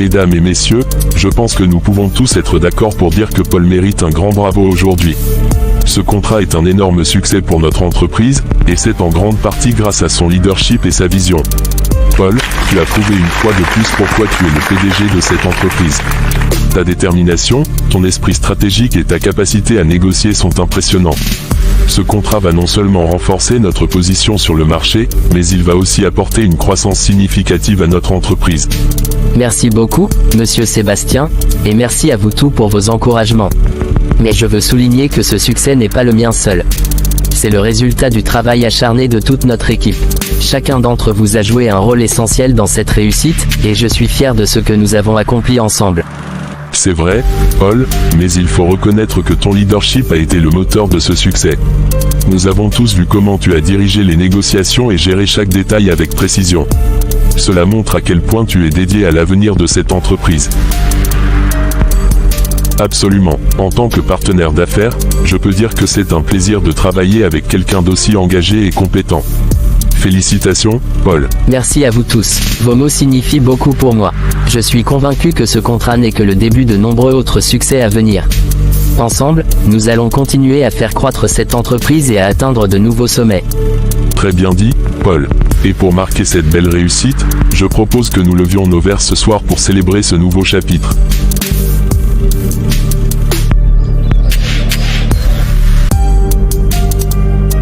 Mesdames et messieurs, je pense que nous pouvons tous être d'accord pour dire que Paul mérite un grand bravo aujourd'hui. Ce contrat est un énorme succès pour notre entreprise, et c'est en grande partie grâce à son leadership et sa vision. Paul, tu as prouvé une fois de plus pourquoi tu es le PDG de cette entreprise. Ta détermination, ton esprit stratégique et ta capacité à négocier sont impressionnants. Ce contrat va non seulement renforcer notre position sur le marché, mais il va aussi apporter une croissance significative à notre entreprise. Merci beaucoup, monsieur Sébastien, et merci à vous tous pour vos encouragements. Mais je veux souligner que ce succès n'est pas le mien seul. C'est le résultat du travail acharné de toute notre équipe. Chacun d'entre vous a joué un rôle essentiel dans cette réussite, et je suis fier de ce que nous avons accompli ensemble. C'est vrai, Paul, mais il faut reconnaître que ton leadership a été le moteur de ce succès. Nous avons tous vu comment tu as dirigé les négociations et géré chaque détail avec précision. Cela montre à quel point tu es dédié à l'avenir de cette entreprise. Absolument. En tant que partenaire d'affaires, je peux dire que c'est un plaisir de travailler avec quelqu'un d'aussi engagé et compétent. Félicitations, Paul. Merci à vous tous. Vos mots signifient beaucoup pour moi. Je suis convaincu que ce contrat n'est que le début de nombreux autres succès à venir. Ensemble, nous allons continuer à faire croître cette entreprise et à atteindre de nouveaux sommets. Très bien dit, Paul. Et pour marquer cette belle réussite, je propose que nous levions nos verres ce soir pour célébrer ce nouveau chapitre.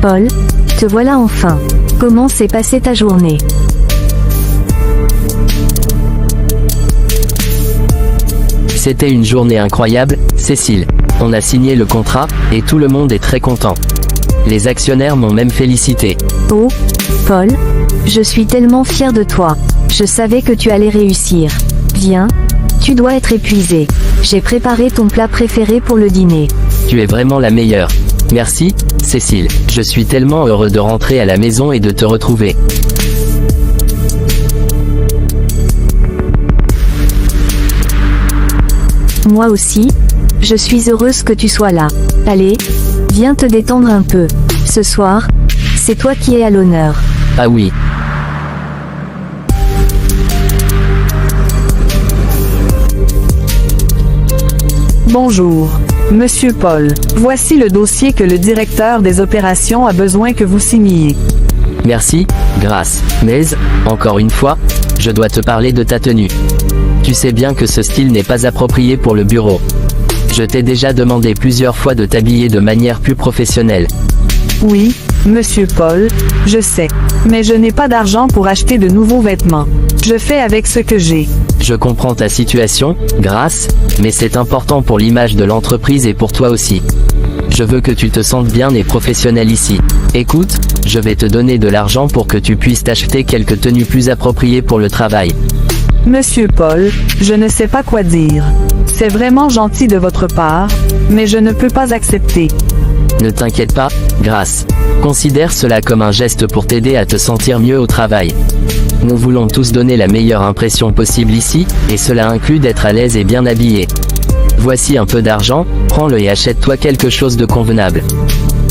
Paul, te voilà enfin. Comment s'est passée ta journée? C'était une journée incroyable, Cécile. On a signé le contrat, et tout le monde est très content. Les actionnaires m'ont même félicité. Oh, Paul, je suis tellement fière de toi. Je savais que tu allais réussir. Viens, tu dois être épuisé. J'ai préparé ton plat préféré pour le dîner. Tu es vraiment la meilleure. Merci, Cécile. Je suis tellement heureux de rentrer à la maison et de te retrouver. Moi aussi, je suis heureuse que tu sois là. Allez, viens te détendre un peu. Ce soir, c'est toi qui es à l'honneur. Ah oui. Bonjour, Monsieur Paul. Voici le dossier que le directeur des opérations a besoin que vous signiez. Merci, Grâce. Mais, encore une fois, je dois te parler de ta tenue. Tu sais bien que ce style n'est pas approprié pour le bureau. Je t'ai déjà demandé plusieurs fois de t'habiller de manière plus professionnelle. Oui, Monsieur Paul, je sais. Mais je n'ai pas d'argent pour acheter de nouveaux vêtements. Je fais avec ce que j'ai. Je comprends ta situation, Grâce, mais c'est important pour l'image de l'entreprise et pour toi aussi. Je veux que tu te sentes bien et professionnel ici. Écoute, je vais te donner de l'argent pour que tu puisses t'acheter quelques tenues plus appropriées pour le travail. Monsieur Paul, je ne sais pas quoi dire. C'est vraiment gentil de votre part, mais je ne peux pas accepter. Ne t'inquiète pas, Grâce. Considère cela comme un geste pour t'aider à te sentir mieux au travail. Nous voulons tous donner la meilleure impression possible ici, et cela inclut d'être à l'aise et bien habillé. Voici un peu d'argent, prends-le et achète-toi quelque chose de convenable.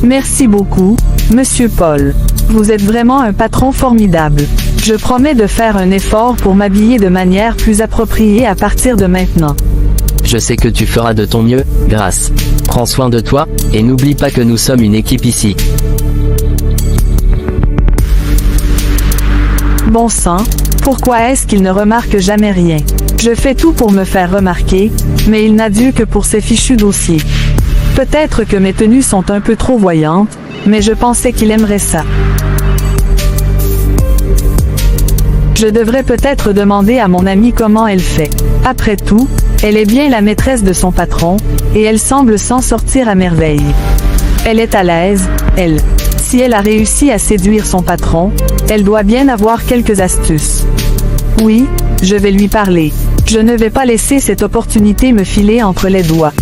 Merci beaucoup, Monsieur Paul. Vous êtes vraiment un patron formidable. Je promets de faire un effort pour m'habiller de manière plus appropriée à partir de maintenant. Je sais que tu feras de ton mieux, Grâce. Prends soin de toi, et n'oublie pas que nous sommes une équipe ici. Bon sang, pourquoi est-ce qu'il ne remarque jamais rien? Je fais tout pour me faire remarquer, mais il n'a dû que pour ces fichus dossiers. Peut-être que mes tenues sont un peu trop voyantes, mais je pensais qu'il aimerait ça. Je devrais peut-être demander à mon amie comment elle fait. Après tout, elle est bien la maîtresse de son patron, et elle semble s'en sortir à merveille. Elle est à l'aise, elle. Si elle a réussi à séduire son patron, elle doit bien avoir quelques astuces. Oui, je vais lui parler. Je ne vais pas laisser cette opportunité me filer entre les doigts.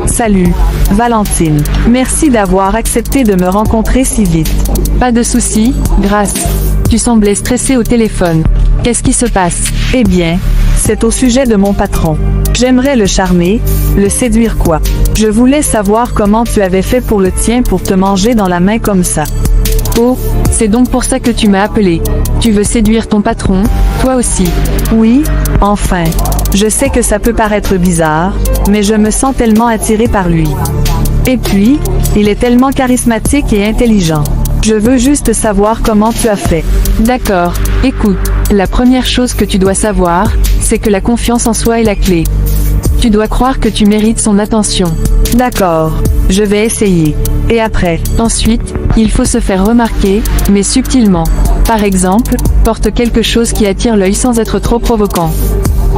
Salut, Valentine. Merci d'avoir accepté de me rencontrer si vite. Pas de souci, Grâce. Tu semblais stressée au téléphone. Qu'est-ce qui se passe? Eh bien, C'est au sujet de mon patron. J'aimerais le charmer, le séduire quoi. Je voulais savoir comment tu avais fait pour le tien pour te manger dans la main comme ça. Oh, c'est donc pour ça que tu m'as appelé. Tu veux séduire ton patron, toi aussi. Oui, enfin. Je sais que ça peut paraître bizarre, mais je me sens tellement attirée par lui. Et puis, il est tellement charismatique et intelligent. Je veux juste savoir comment tu as fait. D'accord, écoute, la première chose que tu dois savoir, c'est que la confiance en soi est la clé. Tu dois croire que tu mérites son attention. D'accord, je vais essayer. Et après? Ensuite, il faut se faire remarquer, mais subtilement. Par exemple, porte quelque chose qui attire l'œil sans être trop provoquant.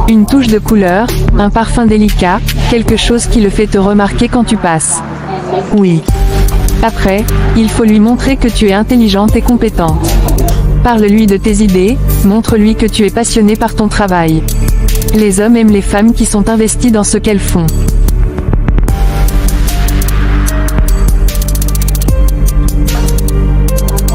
Une touche de couleur, un parfum délicat, quelque chose qui le fait te remarquer quand tu passes. Oui. Après, il faut lui montrer que tu es intelligente et compétente. Parle-lui de tes idées, montre-lui que tu es passionnée par ton travail. Les hommes aiment les femmes qui sont investies dans ce qu'elles font.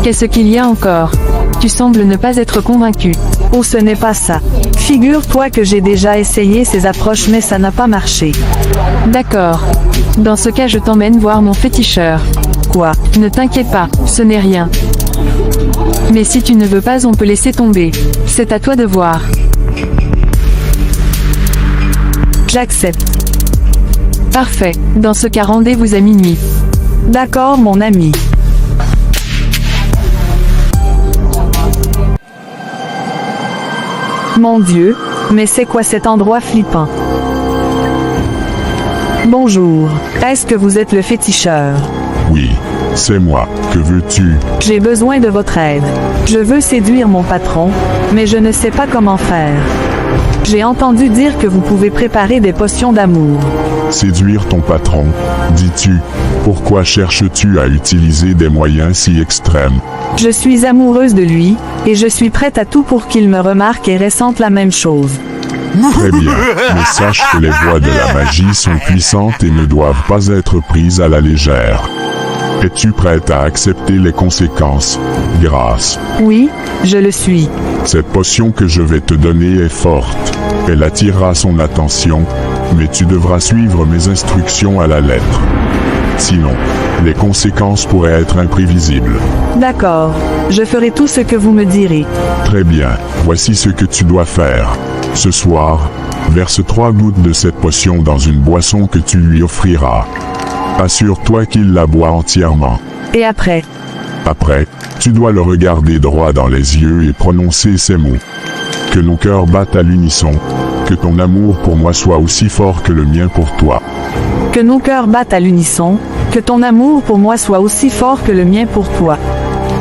Qu'est-ce qu'il y a encore? Tu sembles ne pas être convaincu. Oh, ce n'est pas ça. Figure-toi que j'ai déjà essayé ces approches mais ça n'a pas marché. D'accord. Dans ce cas, je t'emmène voir mon féticheur. Quoi? Ne t'inquiète pas, ce n'est rien. Mais si tu ne veux pas, on peut laisser tomber. C'est à toi de voir. J'accepte. Parfait. Dans ce cas, rendez-vous à minuit. D'accord, mon ami. Mon Dieu, mais c'est quoi cet endroit flippant? Bonjour, est-ce que vous êtes le féticheur? Oui, c'est moi. Que veux-tu? J'ai besoin de votre aide. Je veux séduire mon patron, mais je ne sais pas comment faire. J'ai entendu dire que vous pouvez préparer des potions d'amour. Séduire ton patron, dis-tu? Pourquoi cherches-tu à utiliser des moyens si extrêmes? Je suis amoureuse de lui, et je suis prête à tout pour qu'il me remarque et ressente la même chose. Très bien, mais sache que les voies de la magie sont puissantes et ne doivent pas être prises à la légère. Es-tu prête à accepter les conséquences, Grâce? Oui, je le suis. Cette potion que je vais te donner est forte. Elle attirera son attention, mais tu devras suivre mes instructions à la lettre. Sinon, les conséquences pourraient être imprévisibles. D'accord, je ferai tout ce que vous me direz. Très bien, voici ce que tu dois faire. Ce soir, verse 3 gouttes de cette potion dans une boisson que tu lui offriras. Assure-toi qu'il la boit entièrement. Et après? Après, tu dois le regarder droit dans les yeux et prononcer ces mots. Que nos cœurs battent à l'unisson. Que ton amour pour moi soit aussi fort que le mien pour toi. Que nos cœurs battent à l'unisson. Que ton amour pour moi soit aussi fort que le mien pour toi.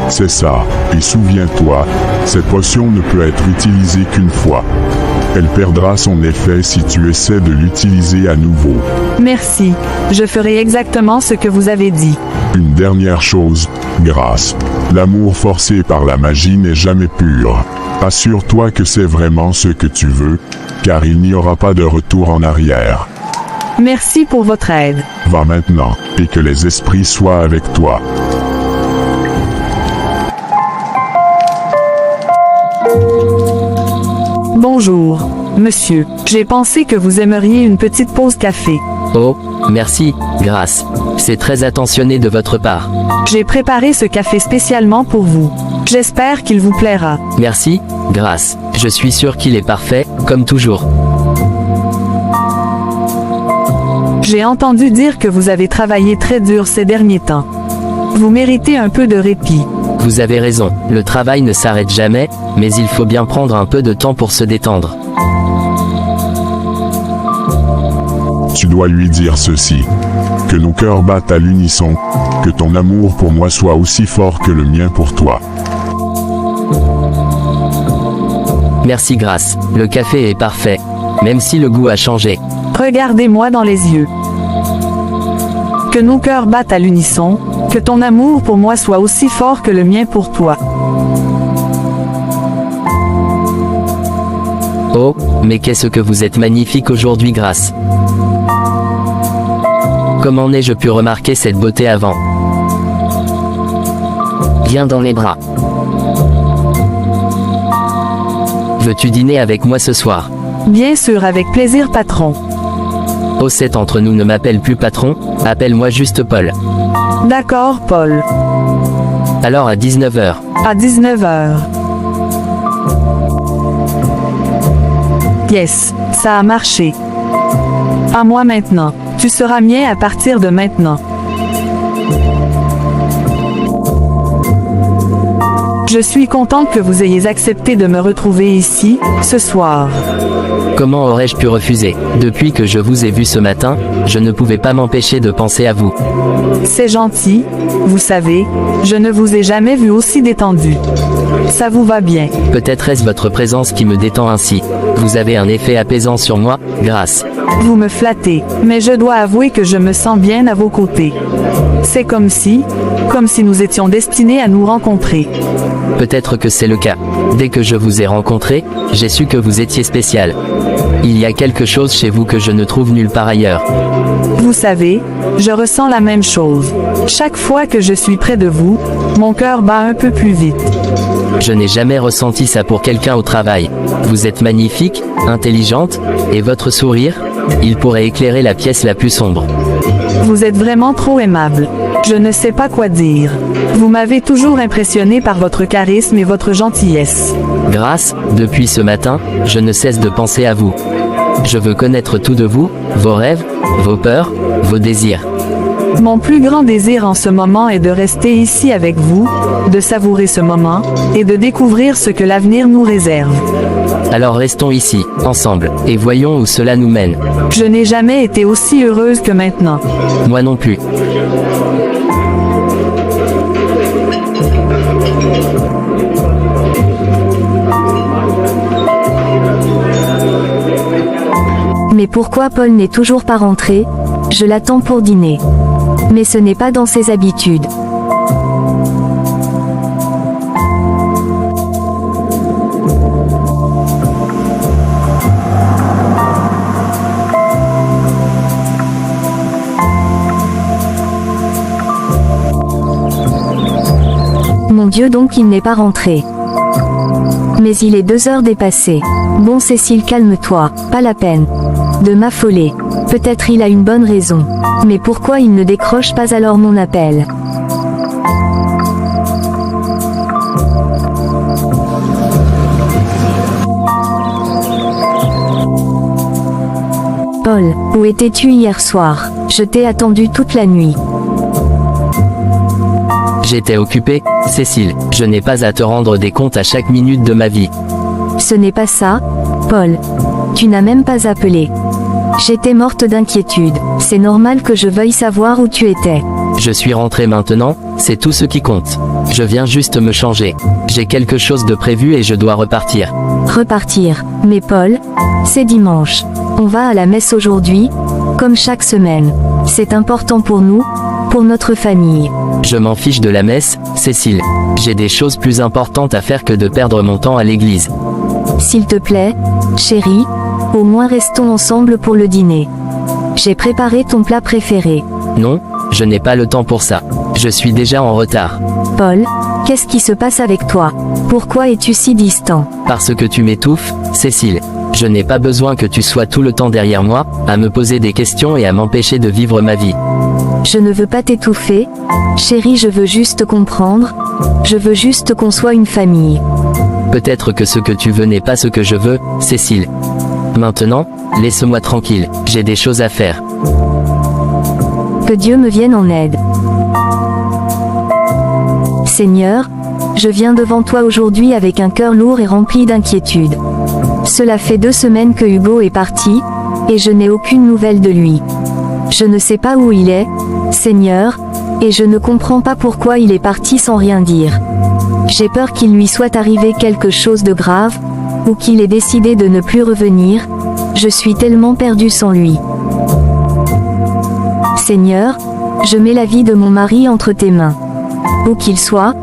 C'est ça, et souviens-toi, cette potion ne peut être utilisée qu'une fois. Elle perdra son effet si tu essaies de l'utiliser à nouveau. Merci, je ferai exactement ce que vous avez dit. Une dernière chose, Grâce. L'amour forcé par la magie n'est jamais pur. Assure-toi que c'est vraiment ce que tu veux, car il n'y aura pas de retour en arrière. Merci pour votre aide. Va maintenant, et que les esprits soient avec toi. Bonjour, monsieur. J'ai pensé que vous aimeriez une petite pause café. Oh, merci, Grâce. C'est très attentionné de votre part. J'ai préparé ce café spécialement pour vous. J'espère qu'il vous plaira. Merci, Grâce. Je suis sûr qu'il est parfait, comme toujours. J'ai entendu dire que vous avez travaillé très dur ces derniers temps. Vous méritez un peu de répit. Vous avez raison, le travail ne s'arrête jamais, mais il faut bien prendre un peu de temps pour se détendre. Tu dois lui dire ceci. Que nos cœurs battent à l'unisson. Que ton amour pour moi soit aussi fort que le mien pour toi. Merci Grâce, le café est parfait, même si le goût a changé. Regardez-moi dans les yeux. Que nos cœurs battent à l'unisson. Que ton amour pour moi soit aussi fort que le mien pour toi. Oh, mais qu'est-ce que vous êtes magnifique aujourd'hui Grâce. Comment n'ai-je pu remarquer cette beauté avant? Viens dans les bras. Veux-tu dîner avec moi ce soir? Bien sûr, avec plaisir, patron. Osset entre nous ne m'appelle plus patron, appelle-moi juste Paul. D'accord, Paul. Alors à 19h. À 19h. Yes, ça a marché. À moi maintenant. Tu seras mien à partir de maintenant. Je suis contente que vous ayez accepté de me retrouver ici, ce soir. Comment aurais-je pu refuser? Depuis que je vous ai vu ce matin, je ne pouvais pas m'empêcher de penser à vous. C'est gentil, vous savez, je ne vous ai jamais vu aussi détendu. Ça vous va bien. Peut-être est-ce votre présence qui me détend ainsi. Vous avez un effet apaisant sur moi, grâce. Vous me flattez, mais je dois avouer que je me sens bien à vos côtés. C'est comme si nous étions destinés à nous rencontrer. Peut-être que c'est le cas. Dès que je vous ai rencontré, j'ai su que vous étiez spécial. Il y a quelque chose chez vous que je ne trouve nulle part ailleurs. Vous savez, je ressens la même chose. Chaque fois que je suis près de vous, mon cœur bat un peu plus vite. Je n'ai jamais ressenti ça pour quelqu'un au travail. Vous êtes magnifique, intelligente, et votre sourire, il pourrait éclairer la pièce la plus sombre. Vous êtes vraiment trop aimable. Je ne sais pas quoi dire. Vous m'avez toujours impressionné par votre charisme et votre gentillesse. Grâce, depuis ce matin, je ne cesse de penser à vous. Je veux connaître tout de vous, vos rêves, vos peurs, vos désirs. Mon plus grand désir en ce moment est de rester ici avec vous, de savourer ce moment, et de découvrir ce que l'avenir nous réserve. Alors restons ici, ensemble, et voyons où cela nous mène. Je n'ai jamais été aussi heureuse que maintenant. Moi non plus. Mais pourquoi Paul n'est toujours pas rentré? Je l'attends pour dîner. Mais ce n'est pas dans ses habitudes. Mon Dieu, donc il n'est pas rentré. Mais il est 2 heures dépassées. Bon Cécile, calme-toi, pas la peine de m'affoler. Peut-être il a une bonne raison. Mais pourquoi il ne décroche pas alors mon appel? Paul, où étais-tu hier soir? Je t'ai attendu toute la nuit. J'étais occupé, Cécile. Je n'ai pas à te rendre des comptes à chaque minute de ma vie. Ce n'est pas ça, Paul. Tu n'as même pas appelé. J'étais morte d'inquiétude. C'est normal que je veuille savoir où tu étais. Je suis rentré maintenant, c'est tout ce qui compte. Je viens juste me changer. J'ai quelque chose de prévu et je dois repartir. Repartir. Mais Paul, c'est dimanche. On va à la messe aujourd'hui, comme chaque semaine. C'est important pour nous, pour notre famille. Je m'en fiche de la messe, Cécile. J'ai des choses plus importantes à faire que de perdre mon temps à l'église. S'il te plaît, chérie, au moins restons ensemble pour le dîner. J'ai préparé ton plat préféré. Non, je n'ai pas le temps pour ça. Je suis déjà en retard. Paul, qu'est-ce qui se passe avec toi? Pourquoi es-tu si distant? Parce que tu m'étouffes, Cécile. Je n'ai pas besoin que tu sois tout le temps derrière moi, à me poser des questions et à m'empêcher de vivre ma vie. Je ne veux pas t'étouffer. Chérie, je veux juste comprendre. Je veux juste qu'on soit une famille. Peut-être que ce que tu veux n'est pas ce que je veux, Cécile. Maintenant, laisse-moi tranquille, j'ai des choses à faire. Que Dieu me vienne en aide. Seigneur, je viens devant toi aujourd'hui avec un cœur lourd et rempli d'inquiétude. Cela fait 2 semaines que Hugo est parti, et je n'ai aucune nouvelle de lui. Je ne sais pas où il est, Seigneur, et je ne comprends pas pourquoi il est parti sans rien dire. J'ai peur qu'il lui soit arrivé quelque chose de grave, ou qu'il ait décidé de ne plus revenir. Je suis tellement perdue sans lui. Seigneur, je mets la vie de mon mari entre tes mains. Où qu'il soit,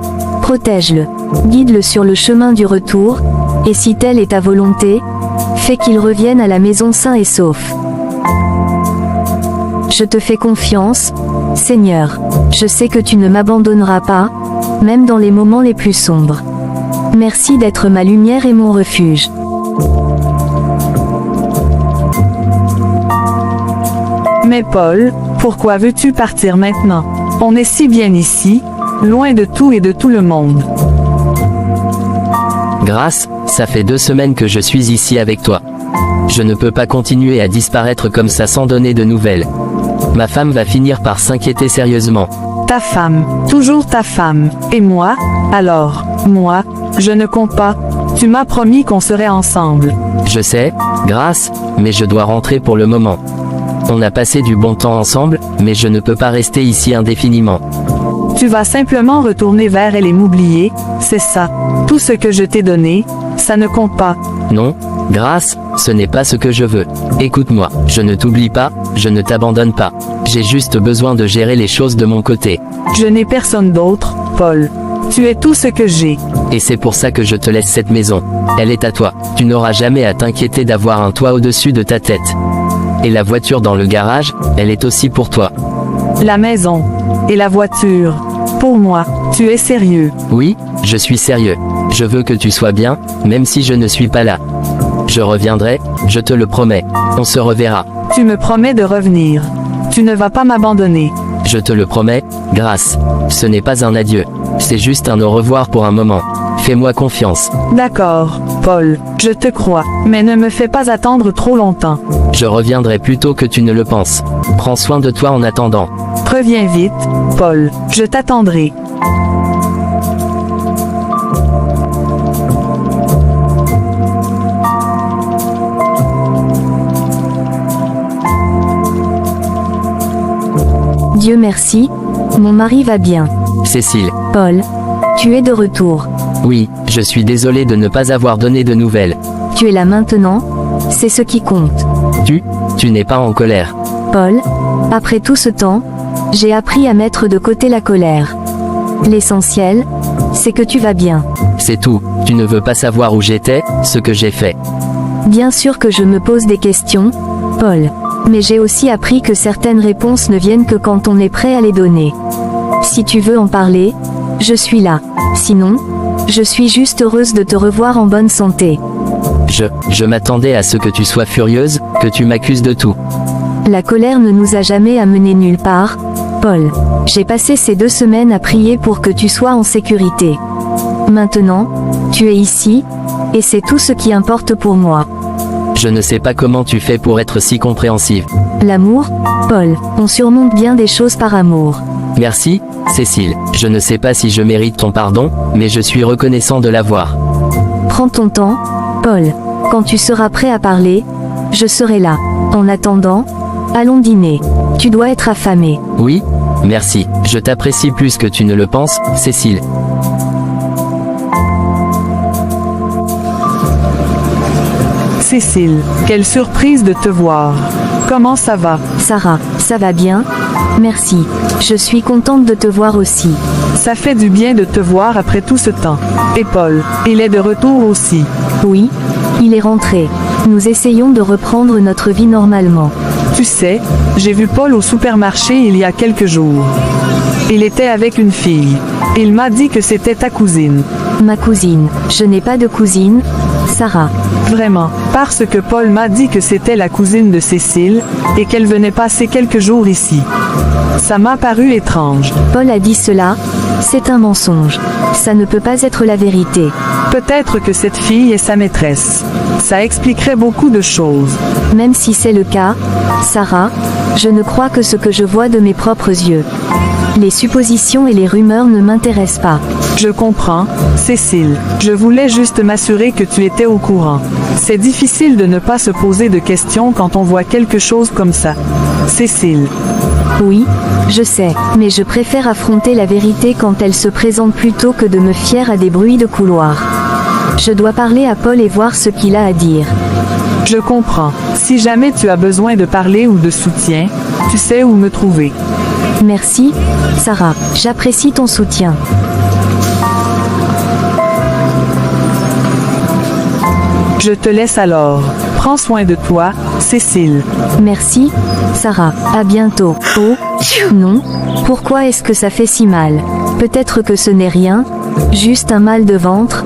protège-le, guide-le sur le chemin du retour, et si telle est ta volonté, fais qu'il revienne à la maison sain et sauf. Je te fais confiance, Seigneur. Je sais que tu ne m'abandonneras pas, même dans les moments les plus sombres. Merci d'être ma lumière et mon refuge. Mais Paul, pourquoi veux-tu partir maintenant? On est si bien ici, loin de tout et de tout le monde. Grâce, ça fait 2 semaines que je suis ici avec toi. Je ne peux pas continuer à disparaître comme ça sans donner de nouvelles. Ma femme va finir par s'inquiéter sérieusement. Ta femme, toujours ta femme. Et moi? Alors, moi, je ne compte pas. Tu m'as promis qu'on serait ensemble. Je sais, Grâce, mais je dois rentrer pour le moment. On a passé du bon temps ensemble, mais je ne peux pas rester ici indéfiniment. Tu vas simplement retourner vers elle et m'oublier, c'est ça. Tout ce que je t'ai donné, ça ne compte pas. Non, Grâce, ce n'est pas ce que je veux. Écoute-moi, je ne t'oublie pas, je ne t'abandonne pas. J'ai juste besoin de gérer les choses de mon côté. Je n'ai personne d'autre, Paul. Tu es tout ce que j'ai. Et c'est pour ça que je te laisse cette maison. Elle est à toi. Tu n'auras jamais à t'inquiéter d'avoir un toit au-dessus de ta tête. Et la voiture dans le garage, elle est aussi pour toi. La maison. Et la voiture. Pour moi, tu es sérieux. Oui, je suis sérieux. Je veux que tu sois bien, même si je ne suis pas là. Je reviendrai, je te le promets. On se reverra. Tu me promets de revenir. Tu ne vas pas m'abandonner. Je te le promets, Grâce. Ce n'est pas un adieu. C'est juste un au revoir pour un moment. Fais-moi confiance. D'accord, Paul, je te crois, mais ne me fais pas attendre trop longtemps. Je reviendrai plus tôt que tu ne le penses. Prends soin de toi en attendant. Reviens vite, Paul, je t'attendrai. Dieu merci, mon mari va bien. Cécile. Paul, tu es de retour. Oui, je suis désolé de ne pas avoir donné de nouvelles. Tu es là maintenant, c'est ce qui compte. Tu n'es pas en colère. Paul, après tout ce temps, j'ai appris à mettre de côté la colère. L'essentiel, c'est que tu vas bien. C'est tout. Tu ne veux pas savoir où j'étais, ce que j'ai fait. Bien sûr que je me pose des questions, Paul. Mais j'ai aussi appris que certaines réponses ne viennent que quand on est prêt à les donner. Si tu veux en parler, je suis là. Sinon, je suis juste heureuse de te revoir en bonne santé. Je m'attendais à ce que tu sois furieuse, que tu m'accuses de tout. La colère ne nous a jamais amenés nulle part, Paul. J'ai passé ces 2 semaines à prier pour que tu sois en sécurité. Maintenant, tu es ici, et c'est tout ce qui importe pour moi. Je ne sais pas comment tu fais pour être si compréhensive. L'amour, Paul, on surmonte bien des choses par amour. Merci, Cécile. Je ne sais pas si je mérite ton pardon, mais je suis reconnaissant de l'avoir. Prends ton temps, Paul. Quand tu seras prêt à parler, je serai là. En attendant, allons dîner. Tu dois être affamé. Oui, merci. Je t'apprécie plus que tu ne le penses, Cécile. Cécile, quelle surprise de te voir. Comment ça va? Sarah, ça va bien? Merci. Je suis contente de te voir aussi. Ça fait du bien de te voir après tout ce temps. Et Paul, il est de retour aussi. Oui, il est rentré. Nous essayons de reprendre notre vie normalement. Tu sais, j'ai vu Paul au supermarché il y a quelques jours. Il était avec une fille. Il m'a dit que c'était ta cousine. Ma cousine. Je n'ai pas de cousine, Sarah. Vraiment, parce que Paul m'a dit que c'était la cousine de Cécile, et qu'elle venait passer quelques jours ici. Ça m'a paru étrange. Paul a dit cela, c'est un mensonge. Ça ne peut pas être la vérité. Peut-être que cette fille est sa maîtresse. Ça expliquerait beaucoup de choses. Même si c'est le cas, Sarah, je ne crois que ce que je vois de mes propres yeux. Les suppositions et les rumeurs ne m'intéressent pas. Je comprends, Cécile. Je voulais juste m'assurer que tu étais au courant. C'est difficile de ne pas se poser de questions quand on voit quelque chose comme ça. Cécile. Oui, je sais, mais je préfère affronter la vérité quand elle se présente plutôt que de me fier à des bruits de couloir. Je dois parler à Paul et voir ce qu'il a à dire. Je comprends. Si jamais tu as besoin de parler ou de soutien, tu sais où me trouver. Merci, Sarah. J'apprécie ton soutien. Je te laisse alors. Prends soin de toi, Cécile. Merci, Sarah. À bientôt. Oh, non. Pourquoi est-ce que ça fait si mal? Peut-être que ce n'est rien, juste un mal de ventre,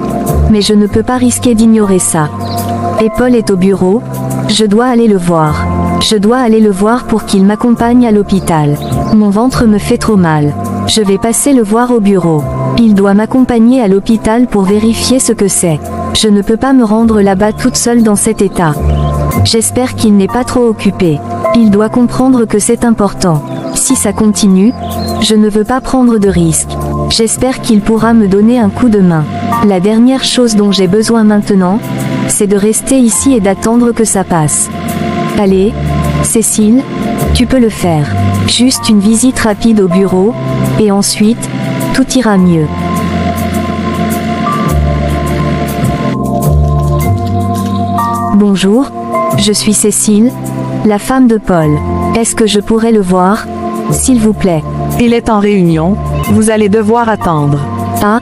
mais je ne peux pas risquer d'ignorer ça. Et Paul est au bureau, Je dois aller le voir. Je dois aller le voir pour qu'il m'accompagne à l'hôpital. Mon ventre me fait trop mal. Je vais passer le voir au bureau. Il doit m'accompagner à l'hôpital pour vérifier ce que c'est. Je ne peux pas me rendre là-bas toute seule dans cet état. J'espère qu'il n'est pas trop occupé. Il doit comprendre que c'est important. Si ça continue, je ne veux pas prendre de risques. J'espère qu'il pourra me donner un coup de main. La dernière chose dont j'ai besoin maintenant, c'est de rester ici et d'attendre que ça passe. Allez, Cécile, tu peux le faire. Juste une visite rapide au bureau, et ensuite, tout ira mieux. Bonjour, je suis Cécile, la femme de Paul. Est-ce que je pourrais le voir, s'il vous plaît? Il est en réunion, vous allez devoir attendre. Ah,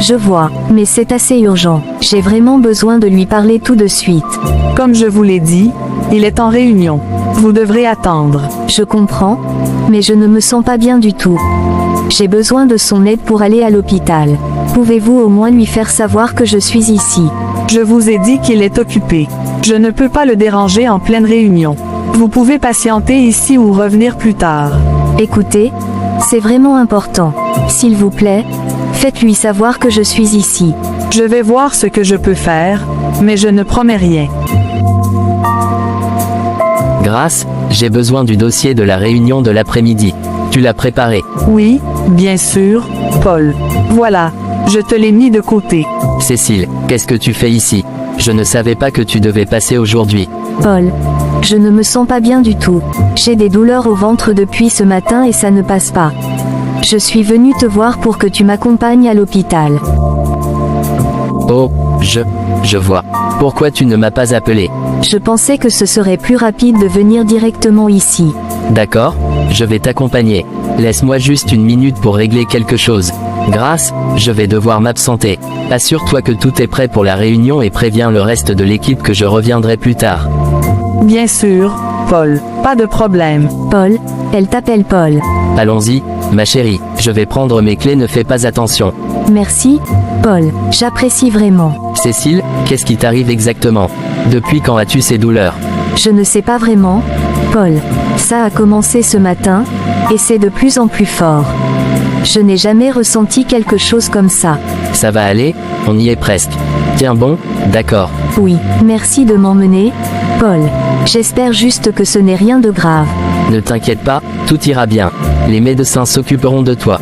je vois, mais c'est assez urgent. J'ai vraiment besoin de lui parler tout de suite. Comme je vous l'ai dit, il est en réunion. Vous devrez attendre. Je comprends, mais je ne me sens pas bien du tout. J'ai besoin de son aide pour aller à l'hôpital. Pouvez-vous au moins lui faire savoir que je suis ici? Je vous ai dit qu'il est occupé. Je ne peux pas le déranger en pleine réunion. Vous pouvez patienter ici ou revenir plus tard. Écoutez, c'est vraiment important. S'il vous plaît, faites-lui savoir que je suis ici. Je vais voir ce que je peux faire, mais je ne promets rien. Grâce, j'ai besoin du dossier de la réunion de l'après-midi. Tu l'as préparé? Oui, bien sûr, Paul. Voilà, je te l'ai mis de côté. Cécile, qu'est-ce que tu fais ici? Je ne savais pas que tu devais passer aujourd'hui. Paul, je ne me sens pas bien du tout. J'ai des douleurs au ventre depuis ce matin et ça ne passe pas. Je suis venue te voir pour que tu m'accompagnes à l'hôpital. Oh, je vois. Pourquoi tu ne m'as pas appelé? Je pensais que ce serait plus rapide de venir directement ici. D'accord, je vais t'accompagner. Laisse-moi juste une minute pour régler quelque chose. Grâce, je vais devoir m'absenter. Assure-toi que tout est prêt pour la réunion et préviens le reste de l'équipe que je reviendrai plus tard. Bien sûr, Paul, pas de problème. Paul, elle t'appelle Paul. Allons-y, ma chérie, je vais prendre mes clés, ne fais pas attention. Merci, Paul, j'apprécie vraiment. Cécile, qu'est-ce qui t'arrive exactement? Depuis quand as-tu ces douleurs? Je ne sais pas vraiment, Paul. Ça a commencé ce matin, et c'est de plus en plus fort. Je n'ai jamais ressenti quelque chose comme ça. Ça va aller, on y est presque. Tiens bon, d'accord. Oui, merci de m'emmener, Paul. J'espère juste que ce n'est rien de grave. Ne t'inquiète pas, tout ira bien. Les médecins s'occuperont de toi.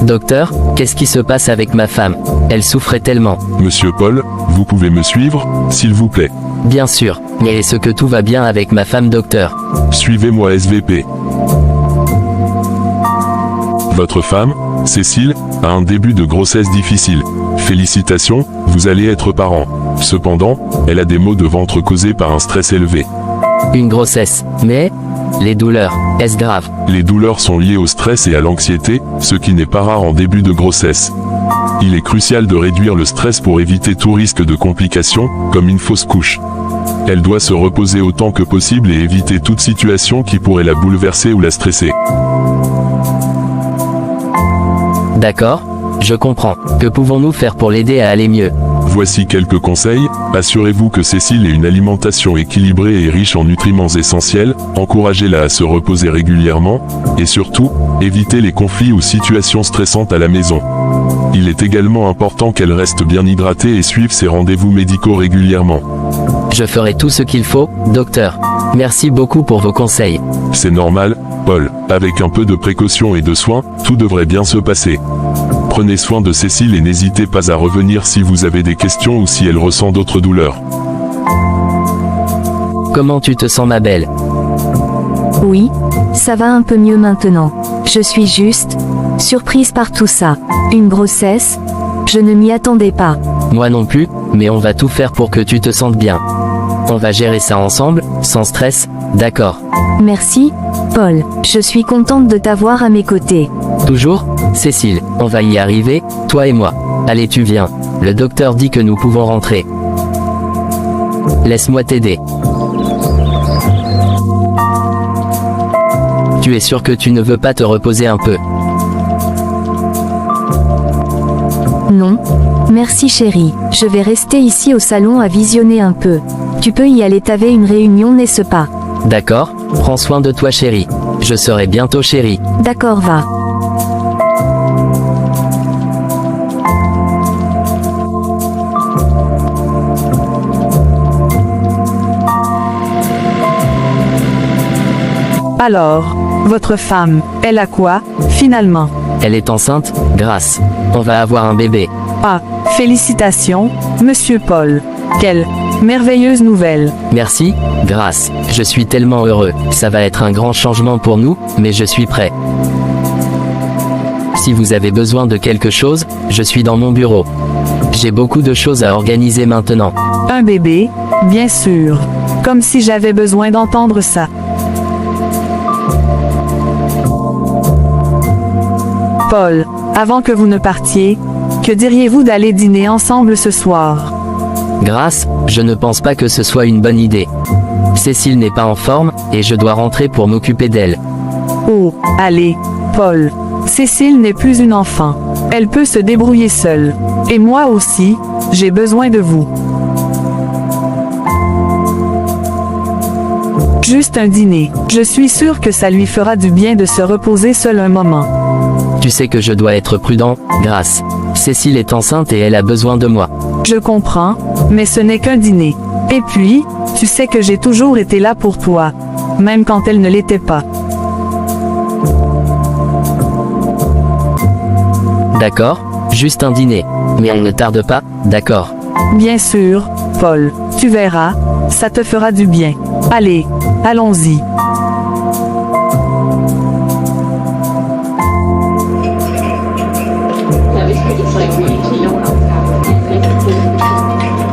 Docteur, qu'est-ce qui se passe avec ma femme? Elle souffrait tellement. Monsieur Paul, vous pouvez me suivre, s'il vous plaît. Bien sûr, mais est-ce que tout va bien avec ma femme, docteur? Suivez-moi SVP. Votre femme, Cécile, a un début de grossesse difficile. Félicitations, vous allez être parent. Cependant, elle a des maux de ventre causés par un stress élevé. Une grossesse, mais les douleurs, est-ce grave? Les douleurs sont liées au stress et à l'anxiété, ce qui n'est pas rare en début de grossesse. Il est crucial de réduire le stress pour éviter tout risque de complications, comme une fausse couche. Elle doit se reposer autant que possible et éviter toute situation qui pourrait la bouleverser ou la stresser. D'accord, je comprends. Que pouvons-nous faire pour l'aider à aller mieux? Voici quelques conseils. Assurez-vous que Cécile ait une alimentation équilibrée et riche en nutriments essentiels, encouragez-la à se reposer régulièrement, et surtout, évitez les conflits ou situations stressantes à la maison. Il est également important qu'elle reste bien hydratée et suive ses rendez-vous médicaux régulièrement. Je ferai tout ce qu'il faut, docteur. Merci beaucoup pour vos conseils. C'est normal, Paul. Avec un peu de précaution et de soin, tout devrait bien se passer. Prenez soin de Cécile et n'hésitez pas à revenir si vous avez des questions ou si elle ressent d'autres douleurs. Comment tu te sens, ma belle? Oui, ça va un peu mieux maintenant. Je suis juste surprise par tout ça. Une grossesse? Je ne m'y attendais pas. Moi non plus, mais on va tout faire pour que tu te sentes bien. On va gérer ça ensemble, sans stress, d'accord? Merci, Paul. Je suis contente de t'avoir à mes côtés. Toujours, Cécile, on va y arriver, toi et moi. Allez, tu viens. Le docteur dit que nous pouvons rentrer. Laisse-moi t'aider. Tu es sûr que tu ne veux pas te reposer un peu? Non. Merci chérie. Je vais rester ici au salon à visionner un peu. Tu peux y aller, t'avais une réunion, n'est-ce pas? D'accord, prends soin de toi chérie. Je serai bientôt chérie. D'accord, va. Alors, votre femme, elle a quoi, finalement? Elle est enceinte, grâce. On va avoir un bébé. Ah, félicitations, Monsieur Paul. Quelle merveilleuse nouvelle. Merci, grâce. Je suis tellement heureux. Ça va être un grand changement pour nous, mais je suis prêt. Si vous avez besoin de quelque chose, je suis dans mon bureau. J'ai beaucoup de choses à organiser maintenant. Un bébé, bien sûr. Comme si j'avais besoin d'entendre ça. Paul, avant que vous ne partiez, que diriez-vous d'aller dîner ensemble ce soir? Grâce, je ne pense pas que ce soit une bonne idée. Cécile n'est pas en forme, et je dois rentrer pour m'occuper d'elle. Oh, allez, Paul. Cécile n'est plus une enfant. Elle peut se débrouiller seule. Et moi aussi, j'ai besoin de vous. Juste un dîner. Je suis sûre que ça lui fera du bien de se reposer seul un moment. Tu sais que je dois être prudent, grâce. Cécile est enceinte et elle a besoin de moi. Je comprends, mais ce n'est qu'un dîner. Et puis, tu sais que j'ai toujours été là pour toi, même quand elle ne l'était pas. D'accord, juste un dîner. Mais on ne tarde pas, d'accord. Bien sûr, Paul, tu verras, ça te fera du bien. Allez, allons-y.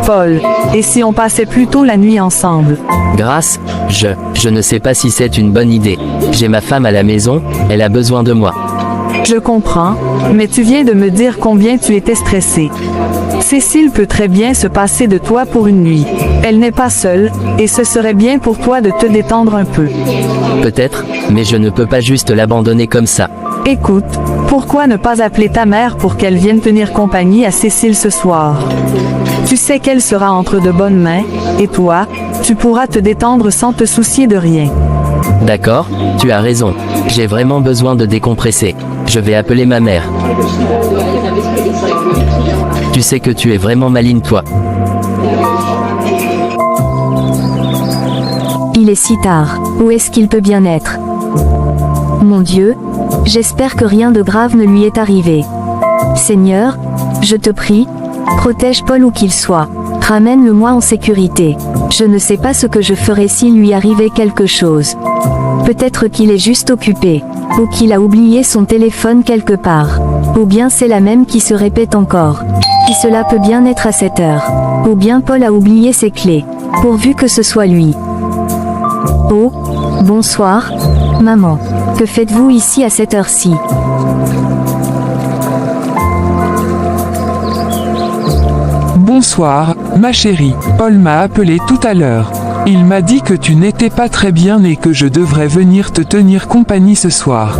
Paul, et si on passait plutôt la nuit ensemble? Grâce, je ne sais pas si c'est une bonne idée. J'ai ma femme à la maison, elle a besoin de moi. Je comprends, mais tu viens de me dire combien tu étais stressé. Cécile peut très bien se passer de toi pour une nuit. Elle n'est pas seule, et ce serait bien pour toi de te détendre un peu. Peut-être, mais je ne peux pas juste l'abandonner comme ça. Écoute, pourquoi ne pas appeler ta mère pour qu'elle vienne tenir compagnie à Cécile ce soir? Tu sais qu'elle sera entre de bonnes mains, et toi, tu pourras te détendre sans te soucier de rien. D'accord, tu as raison. J'ai vraiment besoin de décompresser. Je vais appeler ma mère. Tu sais que tu es vraiment maligne toi. Il est si tard. Où est-ce qu'il peut bien être? Mon Dieu, j'espère que rien de grave ne lui est arrivé. Seigneur, je te prie, protège Paul où qu'il soit. Ramène-le-moi en sécurité. Je ne sais pas ce que je ferais s'il lui arrivait quelque chose. Peut-être qu'il est juste occupé. Ou qu'il a oublié son téléphone quelque part. Ou bien c'est la même qui se répète encore. Puis cela peut bien être à cette heure. Ou bien Paul a oublié ses clés. Pourvu que ce soit lui. Oh, bonsoir, maman. Que faites-vous ici à cette heure-ci? Bonsoir, ma chérie. Paul m'a appelé tout à l'heure. Il m'a dit que tu n'étais pas très bien et que je devrais venir te tenir compagnie ce soir.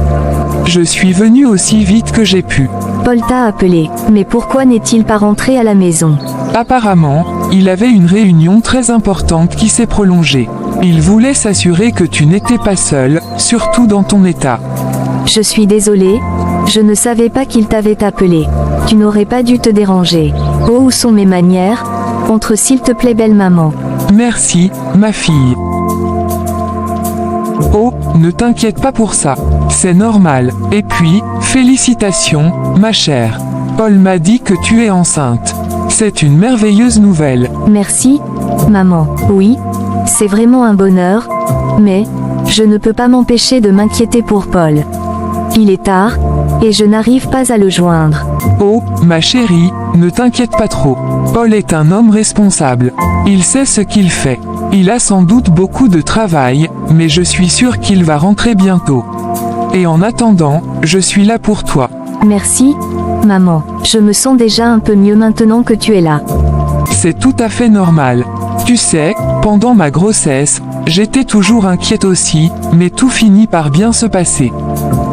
Je suis venu aussi vite que j'ai pu. Paul t'a appelé, mais pourquoi n'est-il pas rentré à la maison? Apparemment, il avait une réunion très importante qui s'est prolongée. Il voulait s'assurer que tu n'étais pas seul, surtout dans ton état. Je suis désolée, je ne savais pas qu'il t'avait appelé. Tu n'aurais pas dû te déranger. Oh, où sont mes manières? Entre s'il te plaît, belle maman. Merci, ma fille. Oh, ne t'inquiète pas pour ça. C'est normal. Et puis, félicitations, ma chère. Paul m'a dit que tu es enceinte. C'est une merveilleuse nouvelle. Merci, maman. Oui, c'est vraiment un bonheur, mais je ne peux pas m'empêcher de m'inquiéter pour Paul. Il est tard, et je n'arrive pas à le joindre. Oh, ma chérie, ne t'inquiète pas trop. Paul est un homme responsable. Il sait ce qu'il fait. Il a sans doute beaucoup de travail, mais je suis sûr qu'il va rentrer bientôt. Et en attendant, je suis là pour toi. Merci, maman. Je me sens déjà un peu mieux maintenant que tu es là. C'est tout à fait normal. Tu sais, pendant ma grossesse, j'étais toujours inquiète aussi, mais tout finit par bien se passer.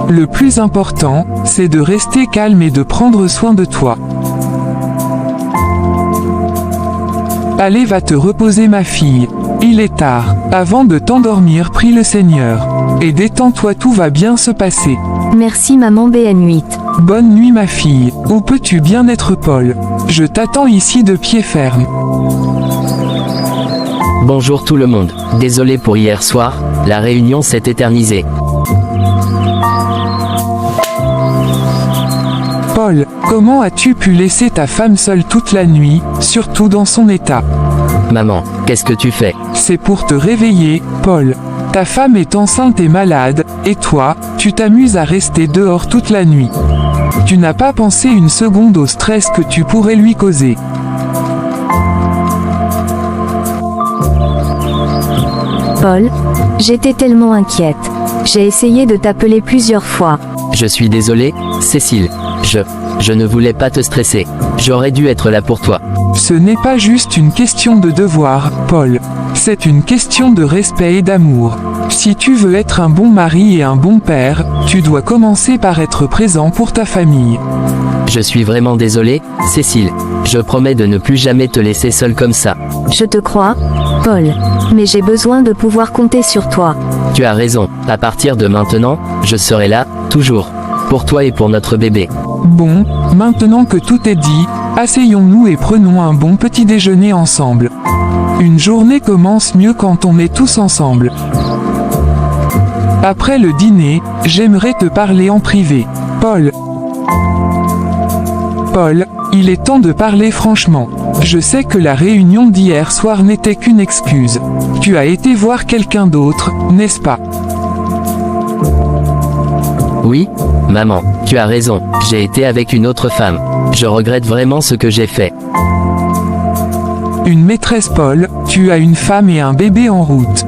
Le plus important, c'est de rester calme et de prendre soin de toi. Allez, va te reposer ma fille. Il est tard. Avant de t'endormir, prie le Seigneur. Et détends-toi, tout va bien se passer. Merci maman BN8. Bonne nuit ma fille. Où peux-tu bien être Paul? Je t'attends ici de pied ferme. Bonjour tout le monde. Désolé pour hier soir, la réunion s'est éternisée. Paul, comment as-tu pu laisser ta femme seule toute la nuit, surtout dans son état? Maman, qu'est-ce que tu fais? C'est pour te réveiller, Paul. Ta femme est enceinte et malade, et toi, tu t'amuses à rester dehors toute la nuit. Tu n'as pas pensé une seconde au stress que tu pourrais lui causer. Paul, j'étais tellement inquiète. J'ai essayé de t'appeler plusieurs fois. Je suis désolé, Cécile. Je ne voulais pas te stresser. J'aurais dû être là pour toi. Ce n'est pas juste une question de devoir, Paul. C'est une question de respect et d'amour. Si tu veux être un bon mari et un bon père, tu dois commencer par être présent pour ta famille. Je suis vraiment désolé, Cécile. Je promets de ne plus jamais te laisser seule comme ça. Je te crois, Paul. Mais j'ai besoin de pouvoir compter sur toi. Tu as raison. À partir de maintenant, je serai là, toujours. Pour toi et pour notre bébé. Bon, maintenant que tout est dit, asseyons-nous et prenons un bon petit déjeuner ensemble. Une journée commence mieux quand on est tous ensemble. Après le dîner, j'aimerais te parler en privé. Paul. Paul, il est temps de parler franchement. Je sais que la réunion d'hier soir n'était qu'une excuse. Tu as été voir quelqu'un d'autre, n'est-ce pas? Oui, maman, tu as raison. J'ai été avec une autre femme. Je regrette vraiment ce que j'ai fait. Une maîtresse Paul, tu as une femme et un bébé en route.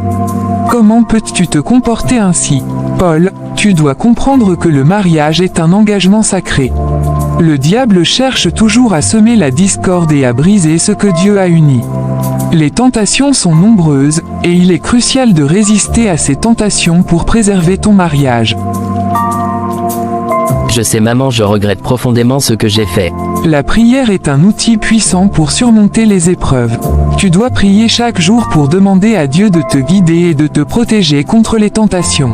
Comment peux-tu te comporter ainsi? Paul, tu dois comprendre que le mariage est un engagement sacré. Le diable cherche toujours à semer la discorde et à briser ce que Dieu a uni. Les tentations sont nombreuses, et il est crucial de résister à ces tentations pour préserver ton mariage. Je sais maman, je regrette profondément ce que j'ai fait. La prière est un outil puissant pour surmonter les épreuves. Tu dois prier chaque jour pour demander à Dieu de te guider et de te protéger contre les tentations.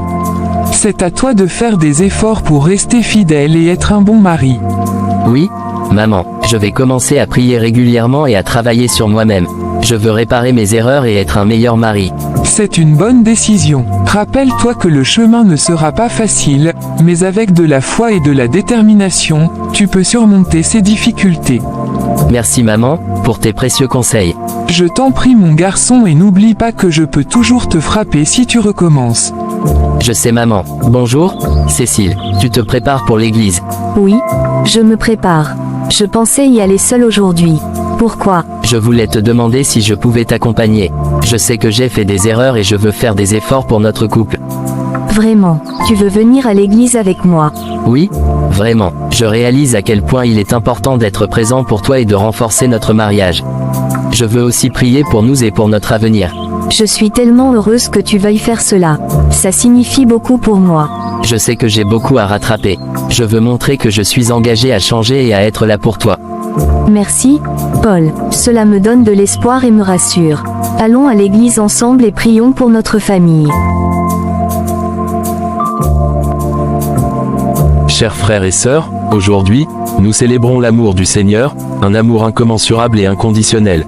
C'est à toi de faire des efforts pour rester fidèle et être un bon mari. Oui, maman, je vais commencer à prier régulièrement et à travailler sur moi-même. Je veux réparer mes erreurs et être un meilleur mari. C'est une bonne décision. Rappelle-toi que le chemin ne sera pas facile, mais avec de la foi et de la détermination, tu peux surmonter ces difficultés. Merci maman, pour tes précieux conseils. Je t'en prie mon garçon et n'oublie pas que je peux toujours te frapper si tu recommences. Je sais maman. Bonjour, Cécile. Tu te prépares pour l'église? Oui, je me prépare. Je pensais y aller seule aujourd'hui. Pourquoi? Je voulais te demander si je pouvais t'accompagner. Je sais que j'ai fait des erreurs et je veux faire des efforts pour notre couple. Vraiment, tu veux venir à l'église avec moi? Oui, vraiment. Je réalise à quel point il est important d'être présent pour toi et de renforcer notre mariage. Je veux aussi prier pour nous et pour notre avenir. Je suis tellement heureuse que tu veuilles faire cela. Ça signifie beaucoup pour moi. Je sais que j'ai beaucoup à rattraper. Je veux montrer que je suis engagé à changer et à être là pour toi. Merci, Paul. Cela me donne de l'espoir et me rassure. Allons à l'église ensemble et prions pour notre famille. Chers frères et sœurs, aujourd'hui, nous célébrons l'amour du Seigneur, un amour incommensurable et inconditionnel.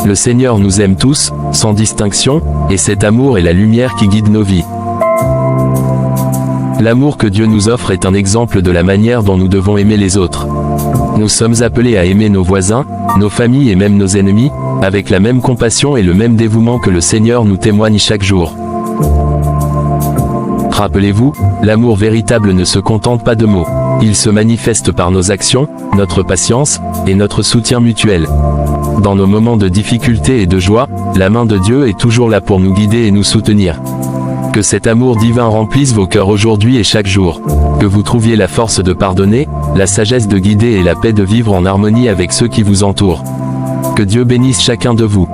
Le Seigneur nous aime tous, sans distinction, et cet amour est la lumière qui guide nos vies. L'amour que Dieu nous offre est un exemple de la manière dont nous devons aimer les autres. Nous sommes appelés à aimer nos voisins, nos familles et même nos ennemis, avec la même compassion et le même dévouement que le Seigneur nous témoigne chaque jour. Rappelez-vous, l'amour véritable ne se contente pas de mots. Il se manifeste par nos actions, notre patience, et notre soutien mutuel. Dans nos moments de difficulté et de joie, la main de Dieu est toujours là pour nous guider et nous soutenir. Que cet amour divin remplisse vos cœurs aujourd'hui et chaque jour. Que vous trouviez la force de pardonner, la sagesse de guider et la paix de vivre en harmonie avec ceux qui vous entourent. Que Dieu bénisse chacun de vous.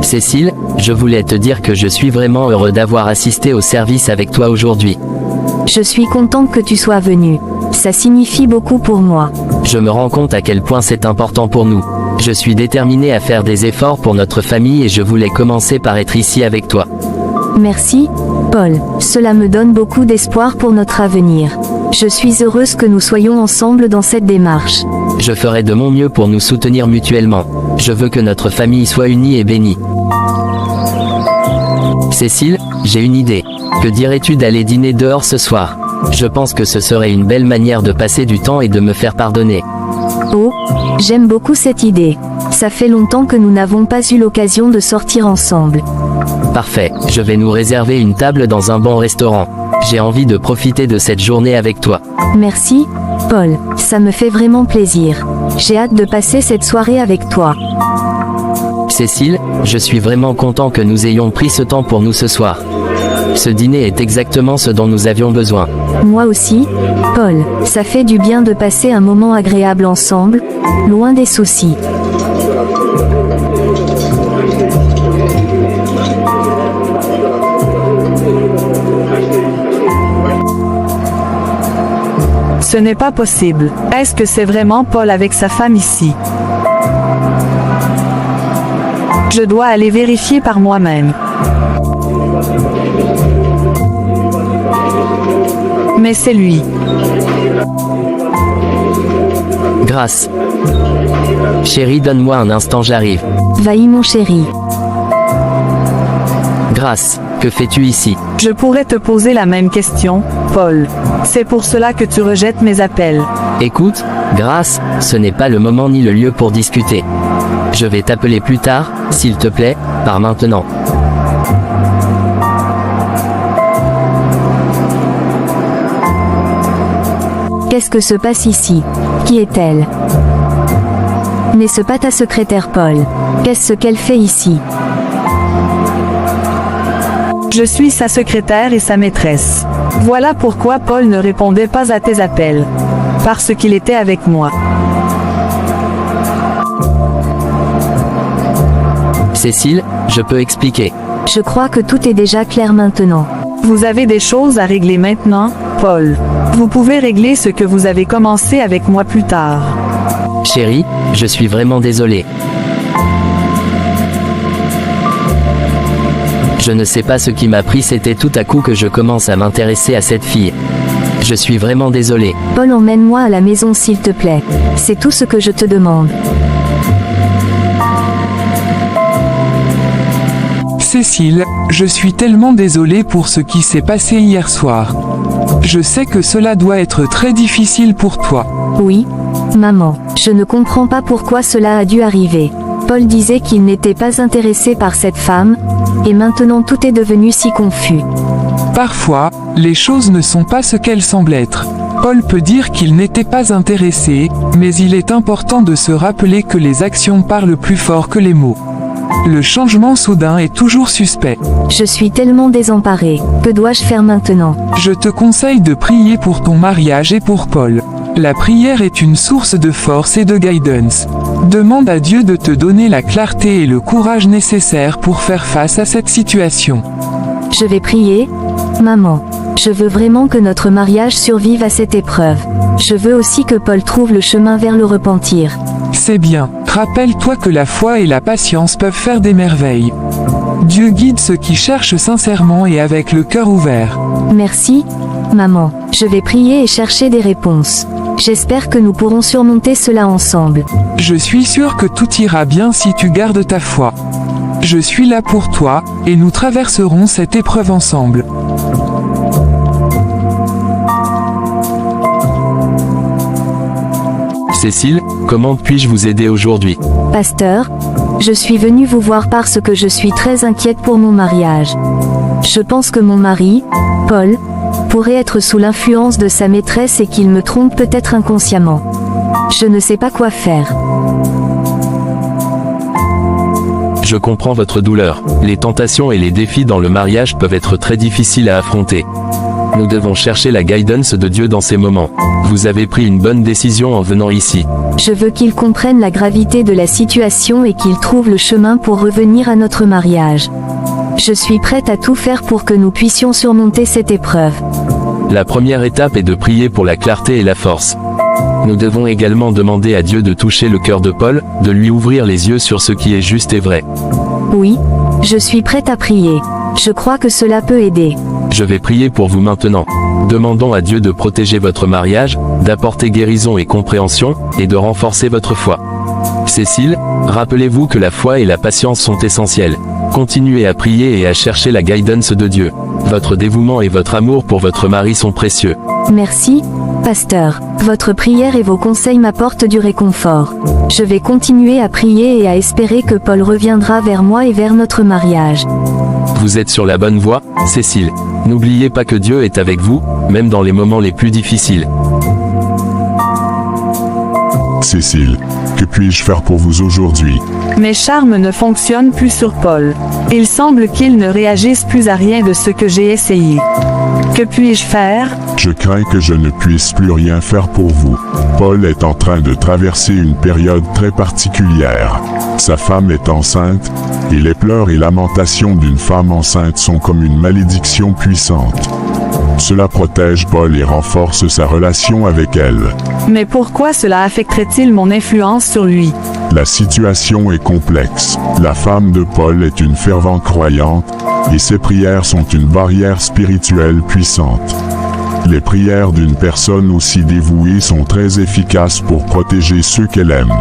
Cécile, je voulais te dire que je suis vraiment heureux d'avoir assisté au service avec toi aujourd'hui. Je suis contente que tu sois venu. Ça signifie beaucoup pour moi. Je me rends compte à quel point c'est important pour nous. Je suis déterminé à faire des efforts pour notre famille et je voulais commencer par être ici avec toi. Merci, Paul. Cela me donne beaucoup d'espoir pour notre avenir. Je suis heureuse que nous soyons ensemble dans cette démarche. Je ferai de mon mieux pour nous soutenir mutuellement. Je veux que notre famille soit unie et bénie. Cécile, j'ai une idée. Que dirais-tu d'aller dîner dehors ce soir? Je pense que ce serait une belle manière de passer du temps et de me faire pardonner. Oh, j'aime beaucoup cette idée. Ça fait longtemps que nous n'avons pas eu l'occasion de sortir ensemble. Parfait, je vais nous réserver une table dans un bon restaurant. J'ai envie de profiter de cette journée avec toi. Merci, Paul. Ça me fait vraiment plaisir. J'ai hâte de passer cette soirée avec toi. Cécile, je suis vraiment content que nous ayons pris ce temps pour nous ce soir. Ce dîner est exactement ce dont nous avions besoin. Moi aussi, Paul. Ça fait du bien de passer un moment agréable ensemble, loin des soucis. Ce n'est pas possible. Est-ce que c'est vraiment Paul avec sa femme ici? Je dois aller vérifier par moi-même. Mais c'est lui. Grâce. Chérie, donne-moi un instant, j'arrive. Va-y mon chéri. Grâce, que fais-tu ici? Je pourrais te poser la même question, Paul. C'est pour cela que tu rejettes mes appels. Écoute, Grâce, ce n'est pas le moment ni le lieu pour discuter. Je vais t'appeler plus tard, s'il te plaît, par maintenant. Qu'est-ce que se passe ici? Qui est-elle? N'est-ce pas ta secrétaire Paul? Qu'est-ce qu'elle fait ici? Je suis sa secrétaire et sa maîtresse. Voilà pourquoi Paul ne répondait pas à tes appels. Parce qu'il était avec moi. Cécile, je peux expliquer. Je crois que tout est déjà clair maintenant. Vous avez des choses à régler maintenant, Paul. Vous pouvez régler ce que vous avez commencé avec moi plus tard. Chérie, je suis vraiment désolé. Je ne sais pas ce qui m'a pris, c'était tout à coup que je commence à m'intéresser à cette fille. Je suis vraiment désolé. Paul, emmène-moi à la maison s'il te plaît. C'est tout ce que je te demande. Cécile, je suis tellement désolé pour ce qui s'est passé hier soir. Je sais que cela doit être très difficile pour toi. Oui, maman. Je ne comprends pas pourquoi cela a dû arriver. Paul disait qu'il n'était pas intéressé par cette femme, et maintenant tout est devenu si confus. Parfois, les choses ne sont pas ce qu'elles semblent être. Paul peut dire qu'il n'était pas intéressé, mais il est important de se rappeler que les actions parlent plus fort que les mots. Le changement soudain est toujours suspect. Je suis tellement désemparée. Que dois-je faire maintenant? Je te conseille de prier pour ton mariage et pour Paul. La prière est une source de force et de guidance. Demande à Dieu de te donner la clarté et le courage nécessaires pour faire face à cette situation. Je vais prier, maman. Je veux vraiment que notre mariage survive à cette épreuve. Je veux aussi que Paul trouve le chemin vers le repentir. C'est bien. Rappelle-toi que la foi et la patience peuvent faire des merveilles. Dieu guide ceux qui cherchent sincèrement et avec le cœur ouvert. Merci, maman. Je vais prier et chercher des réponses. J'espère que nous pourrons surmonter cela ensemble. Je suis sûr que tout ira bien si tu gardes ta foi. Je suis là pour toi, et nous traverserons cette épreuve ensemble. Cécile, comment puis-je vous aider aujourd'hui? Pasteur, je suis venue vous voir parce que je suis très inquiète pour mon mariage. Je pense que mon mari, Paul, pourrait être sous l'influence de sa maîtresse et qu'il me trompe peut-être inconsciemment. Je ne sais pas quoi faire. Je comprends votre douleur. Les tentations et les défis dans le mariage peuvent être très difficiles à affronter. Nous devons chercher la guidance de Dieu dans ces moments. Vous avez pris une bonne décision en venant ici. Je veux qu'il comprenne la gravité de la situation et qu'il trouve le chemin pour revenir à notre mariage. Je suis prête à tout faire pour que nous puissions surmonter cette épreuve. La première étape est de prier pour la clarté et la force. Nous devons également demander à Dieu de toucher le cœur de Paul, de lui ouvrir les yeux sur ce qui est juste et vrai. Oui, je suis prête à prier. Je crois que cela peut aider. Je vais prier pour vous maintenant. Demandons à Dieu de protéger votre mariage, d'apporter guérison et compréhension, et de renforcer votre foi. Cécile, rappelez-vous que la foi et la patience sont essentielles. Continuez à prier et à chercher la guidance de Dieu. Votre dévouement et votre amour pour votre mari sont précieux. Merci, pasteur. Votre prière et vos conseils m'apportent du réconfort. Je vais continuer à prier et à espérer que Paul reviendra vers moi et vers notre mariage. Vous êtes sur la bonne voie, Cécile. N'oubliez pas que Dieu est avec vous, même dans les moments les plus difficiles. Cécile, que puis-je faire pour vous aujourd'hui? Mes charmes ne fonctionnent plus sur Paul. Il semble qu'il ne réagisse plus à rien de ce que j'ai essayé. Que puis-je faire? Je crains que je ne puisse plus rien faire pour vous. Paul est en train de traverser une période très particulière. Sa femme est enceinte, et les pleurs et lamentations d'une femme enceinte sont comme une malédiction puissante. Cela protège Paul et renforce sa relation avec elle. Mais pourquoi cela affecterait-il mon influence sur lui? La situation est complexe. La femme de Paul est une fervente croyante, et ses prières sont une barrière spirituelle puissante. Les prières d'une personne aussi dévouée sont très efficaces pour protéger ceux qu'elle aime.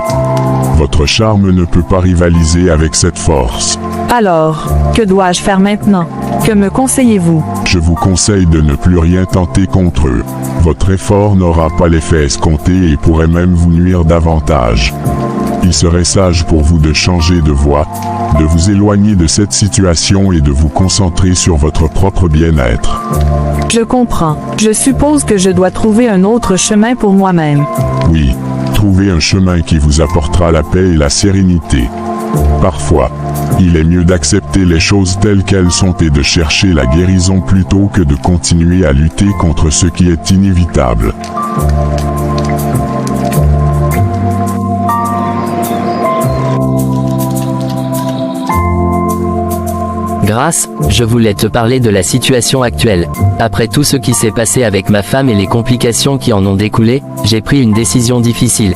Votre charme ne peut pas rivaliser avec cette force. Alors, que dois-je faire maintenant? Que me conseillez-vous? Je vous conseille de ne plus rien tenter contre eux. Votre effort n'aura pas l'effet escompté et pourrait même vous nuire davantage. Il serait sage pour vous de changer de voie, de vous éloigner de cette situation et de vous concentrer sur votre propre bien-être. Je comprends. Je suppose que je dois trouver un autre chemin pour moi-même. Oui, trouvez un chemin qui vous apportera la paix et la sérénité. Parfois, il est mieux d'accepter les choses telles qu'elles sont et de chercher la guérison plutôt que de continuer à lutter contre ce qui est inévitable. Grâce, je voulais te parler de la situation actuelle. Après tout ce qui s'est passé avec ma femme et les complications qui en ont découlé, j'ai pris une décision difficile.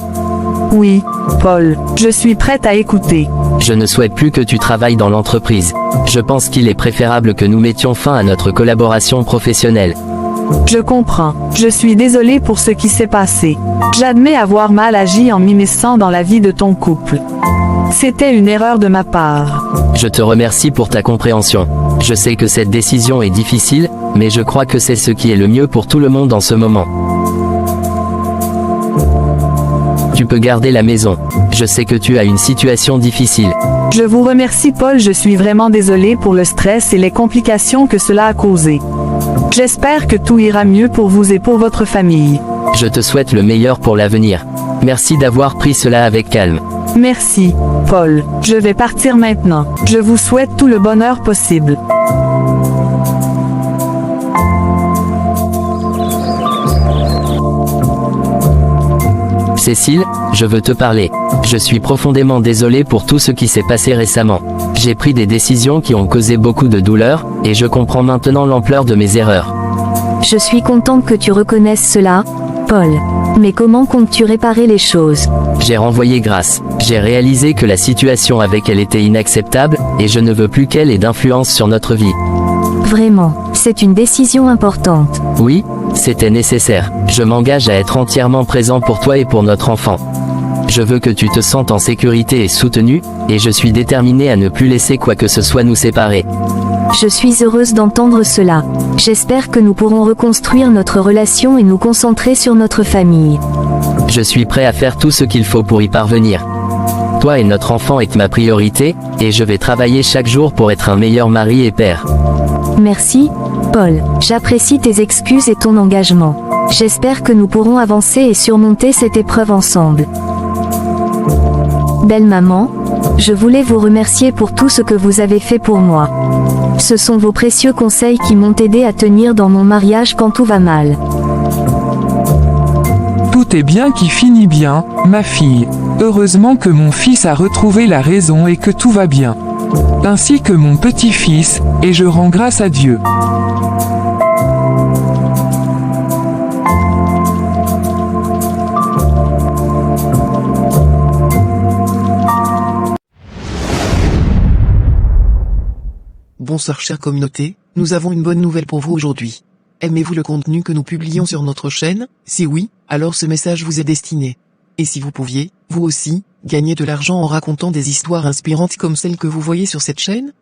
Oui, Paul, je suis prête à écouter. Je ne souhaite plus que tu travailles dans l'entreprise. Je pense qu'il est préférable que nous mettions fin à notre collaboration professionnelle. Je comprends. Je suis désolée pour ce qui s'est passé. J'admets avoir mal agi en m'immisçant dans la vie de ton couple. C'était une erreur de ma part. Je te remercie pour ta compréhension. Je sais que cette décision est difficile, mais je crois que c'est ce qui est le mieux pour tout le monde en ce moment. Tu peux garder la maison. Je sais que tu as une situation difficile. Je vous remercie Paul, je suis vraiment désolée pour le stress et les complications que cela a causé. J'espère que tout ira mieux pour vous et pour votre famille. Je te souhaite le meilleur pour l'avenir. Merci d'avoir pris cela avec calme. Merci, Paul. Je vais partir maintenant. Je vous souhaite tout le bonheur possible. Cécile, je veux te parler. Je suis profondément désolé pour tout ce qui s'est passé récemment. J'ai pris des décisions qui ont causé beaucoup de douleur, et je comprends maintenant l'ampleur de mes erreurs. Je suis contente que tu reconnaisses cela, Paul. Mais comment comptes-tu réparer les choses? J'ai renvoyé Grâce. J'ai réalisé que la situation avec elle était inacceptable, et je ne veux plus qu'elle ait d'influence sur notre vie. Vraiment, c'est une décision importante. Oui, c'était nécessaire. Je m'engage à être entièrement présent pour toi et pour notre enfant. Je veux que tu te sentes en sécurité et soutenu, et je suis déterminé à ne plus laisser quoi que ce soit nous séparer. Je suis heureuse d'entendre cela. J'espère que nous pourrons reconstruire notre relation et nous concentrer sur notre famille. Je suis prêt à faire tout ce qu'il faut pour y parvenir. Toi et notre enfant est ma priorité, et je vais travailler chaque jour pour être un meilleur mari et père. Merci, Paul. J'apprécie tes excuses et ton engagement. J'espère que nous pourrons avancer et surmonter cette épreuve ensemble. Belle maman, je voulais vous remercier pour tout ce que vous avez fait pour moi. Ce sont vos précieux conseils qui m'ont aidé à tenir dans mon mariage quand tout va mal. Tout est bien qui finit bien, ma fille. Heureusement que mon fils a retrouvé la raison et que tout va bien. Ainsi que mon petit-fils, et je rends grâce à Dieu. Bonsoir chère communauté, nous avons une bonne nouvelle pour vous aujourd'hui. Aimez-vous le contenu que nous publions sur notre chaîne? Si oui, alors ce message vous est destiné. Et si vous pouviez, vous aussi, gagner de l'argent en racontant des histoires inspirantes comme celles que vous voyez sur cette chaîne?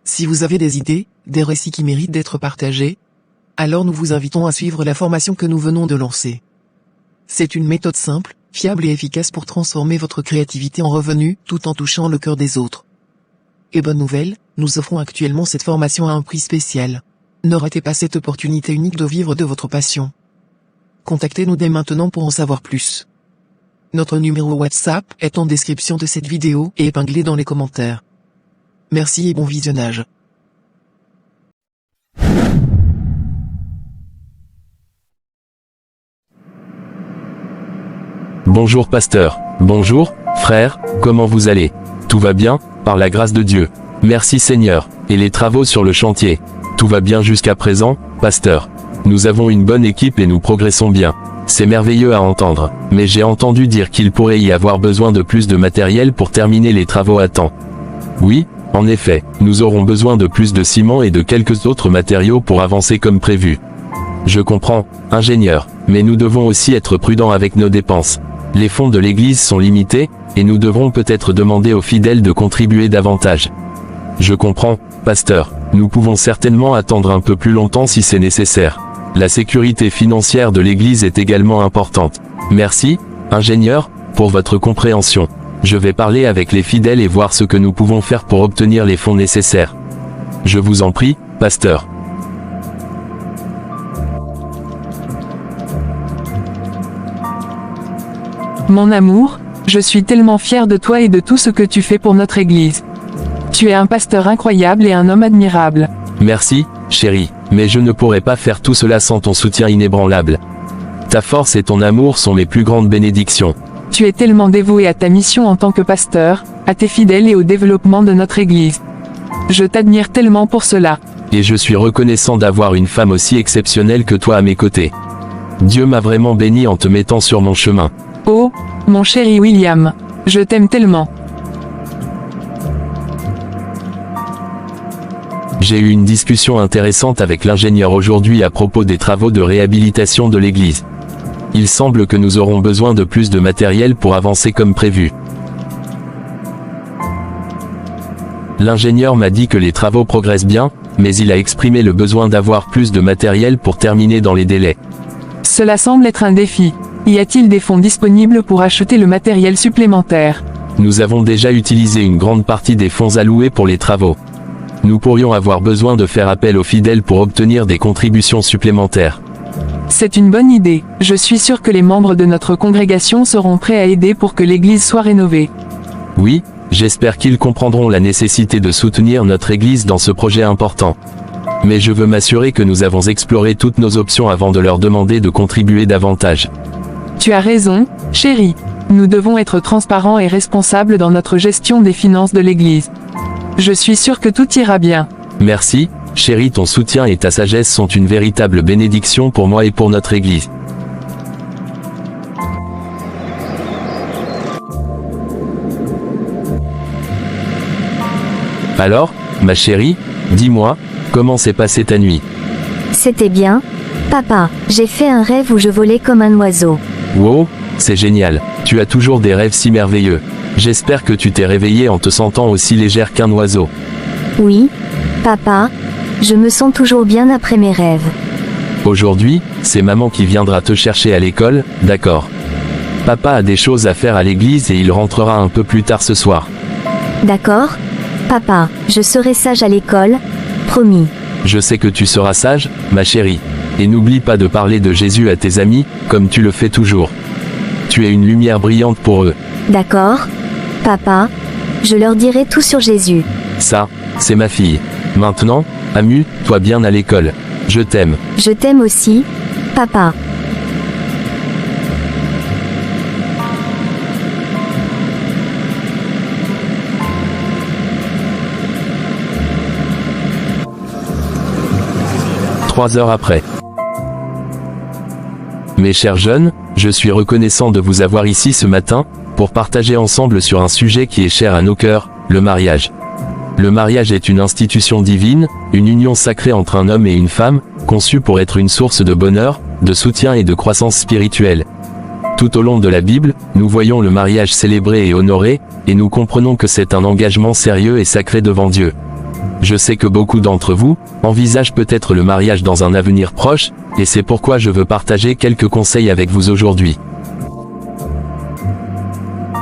Si vous avez des idées, des récits qui méritent d'être partagés, alors nous vous invitons à suivre la formation que nous venons de lancer. C'est une méthode simple, fiable et efficace pour transformer votre créativité en revenu, tout en touchant le cœur des autres. Et bonne nouvelle, nous offrons actuellement cette formation à un prix spécial. Ne ratez pas cette opportunité unique de vivre de votre passion. Contactez-nous dès maintenant pour en savoir plus. Notre numéro WhatsApp est en description de cette vidéo et épinglé dans les commentaires. Merci et bon visionnage. Bonjour pasteur. Bonjour, frère, comment vous allez? Tout va bien, par la grâce de Dieu. Merci Seigneur. Et les travaux sur le chantier? Tout va bien jusqu'à présent, pasteur? Nous avons une bonne équipe et nous progressons bien. C'est merveilleux à entendre, mais j'ai entendu dire qu'il pourrait y avoir besoin de plus de matériel pour terminer les travaux à temps. Oui, en effet, nous aurons besoin de plus de ciment et de quelques autres matériaux pour avancer comme prévu. Je comprends, ingénieur, mais nous devons aussi être prudents avec nos dépenses. Les fonds de l'Église sont limités, et nous devrons peut-être demander aux fidèles de contribuer davantage. Je comprends, pasteur, nous pouvons certainement attendre un peu plus longtemps si c'est nécessaire. La sécurité financière de l'Église est également importante. Merci, ingénieur, pour votre compréhension. Je vais parler avec les fidèles et voir ce que nous pouvons faire pour obtenir les fonds nécessaires. Je vous en prie, pasteur. Mon amour, je suis tellement fier de toi et de tout ce que tu fais pour notre Église. Tu es un pasteur incroyable et un homme admirable. Merci, chérie, mais je ne pourrais pas faire tout cela sans ton soutien inébranlable. Ta force et ton amour sont mes plus grandes bénédictions. Tu es tellement dévoué à ta mission en tant que pasteur, à tes fidèles et au développement de notre Église. Je t'admire tellement pour cela. Et je suis reconnaissant d'avoir une femme aussi exceptionnelle que toi à mes côtés. Dieu m'a vraiment béni en te mettant sur mon chemin. Oh, mon chéri William, je t'aime tellement. J'ai eu une discussion intéressante avec l'ingénieur aujourd'hui à propos des travaux de réhabilitation de l'église. Il semble que nous aurons besoin de plus de matériel pour avancer comme prévu. L'ingénieur m'a dit que les travaux progressent bien, mais il a exprimé le besoin d'avoir plus de matériel pour terminer dans les délais. Cela semble être un défi. Y a-t-il des fonds disponibles pour acheter le matériel supplémentaire? Nous avons déjà utilisé une grande partie des fonds alloués pour les travaux. Nous pourrions avoir besoin de faire appel aux fidèles pour obtenir des contributions supplémentaires. C'est une bonne idée. Je suis sûr que les membres de notre congrégation seront prêts à aider pour que l'église soit rénovée. Oui, j'espère qu'ils comprendront la nécessité de soutenir notre église dans ce projet important. Mais je veux m'assurer que nous avons exploré toutes nos options avant de leur demander de contribuer davantage. Tu as raison, chérie. Nous devons être transparents et responsables dans notre gestion des finances de l'église. Je suis sûr que tout ira bien. Merci, chérie, ton soutien et ta sagesse sont une véritable bénédiction pour moi et pour notre église. Alors, ma chérie, dis-moi, comment s'est passée ta nuit? C'était bien. Papa, j'ai fait un rêve où je volais comme un oiseau. Wow, c'est génial, tu as toujours des rêves si merveilleux. J'espère que tu t'es réveillée en te sentant aussi légère qu'un oiseau. Oui, papa, je me sens toujours bien après mes rêves. Aujourd'hui, c'est maman qui viendra te chercher à l'école, d'accord? Papa a des choses à faire à l'église et il rentrera un peu plus tard ce soir. D'accord? Papa, je serai sage à l'école, promis. Je sais que tu seras sage, ma chérie. Et n'oublie pas de parler de Jésus à tes amis, comme tu le fais toujours. Tu es une lumière brillante pour eux. D'accord? Papa, je leur dirai tout sur Jésus. Ça, c'est ma fille. Maintenant, amuse-toi bien à l'école. Je t'aime. Je t'aime aussi, papa. Trois heures après. Mes chers jeunes, je suis reconnaissant de vous avoir ici ce matin, pour partager ensemble sur un sujet qui est cher à nos cœurs, le mariage. Le mariage est une institution divine, une union sacrée entre un homme et une femme, conçue pour être une source de bonheur, de soutien et de croissance spirituelle. Tout au long de la Bible, nous voyons le mariage célébré et honoré, et nous comprenons que c'est un engagement sérieux et sacré devant Dieu. Je sais que beaucoup d'entre vous envisagent peut-être le mariage dans un avenir proche, et c'est pourquoi je veux partager quelques conseils avec vous aujourd'hui.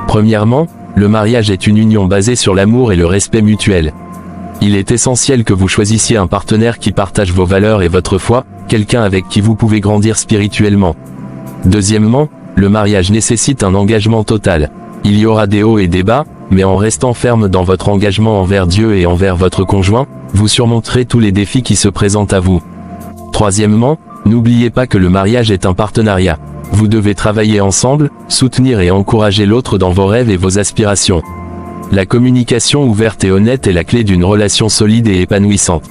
Premièrement, le mariage est une union basée sur l'amour et le respect mutuel. Il est essentiel que vous choisissiez un partenaire qui partage vos valeurs et votre foi, quelqu'un avec qui vous pouvez grandir spirituellement. Deuxièmement, le mariage nécessite un engagement total. Il y aura des hauts et des bas, mais en restant ferme dans votre engagement envers Dieu et envers votre conjoint, vous surmonterez tous les défis qui se présentent à vous. Troisièmement, n'oubliez pas que le mariage est un partenariat. Vous devez travailler ensemble, soutenir et encourager l'autre dans vos rêves et vos aspirations. La communication ouverte et honnête est la clé d'une relation solide et épanouissante.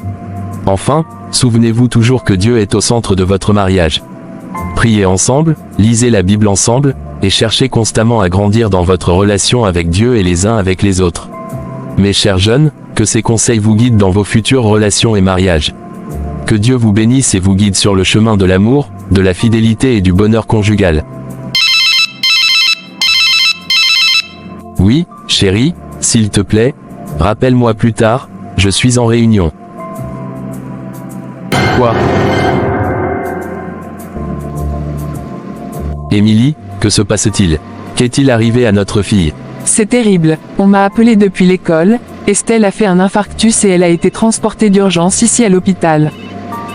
Enfin, souvenez-vous toujours que Dieu est au centre de votre mariage. Priez ensemble, lisez la Bible ensemble, et cherchez constamment à grandir dans votre relation avec Dieu et les uns avec les autres. Mes chers jeunes, que ces conseils vous guident dans vos futures relations et mariages. Que Dieu vous bénisse et vous guide sur le chemin de l'amour, de la fidélité et du bonheur conjugal. Oui, chérie, s'il te plaît, rappelle-moi plus tard, je suis en réunion. Quoi? Émilie, que se passe-t-il? Qu'est-il arrivé à notre fille? C'est terrible, on m'a appelé depuis l'école, Estelle a fait un infarctus et elle a été transportée d'urgence ici à l'hôpital.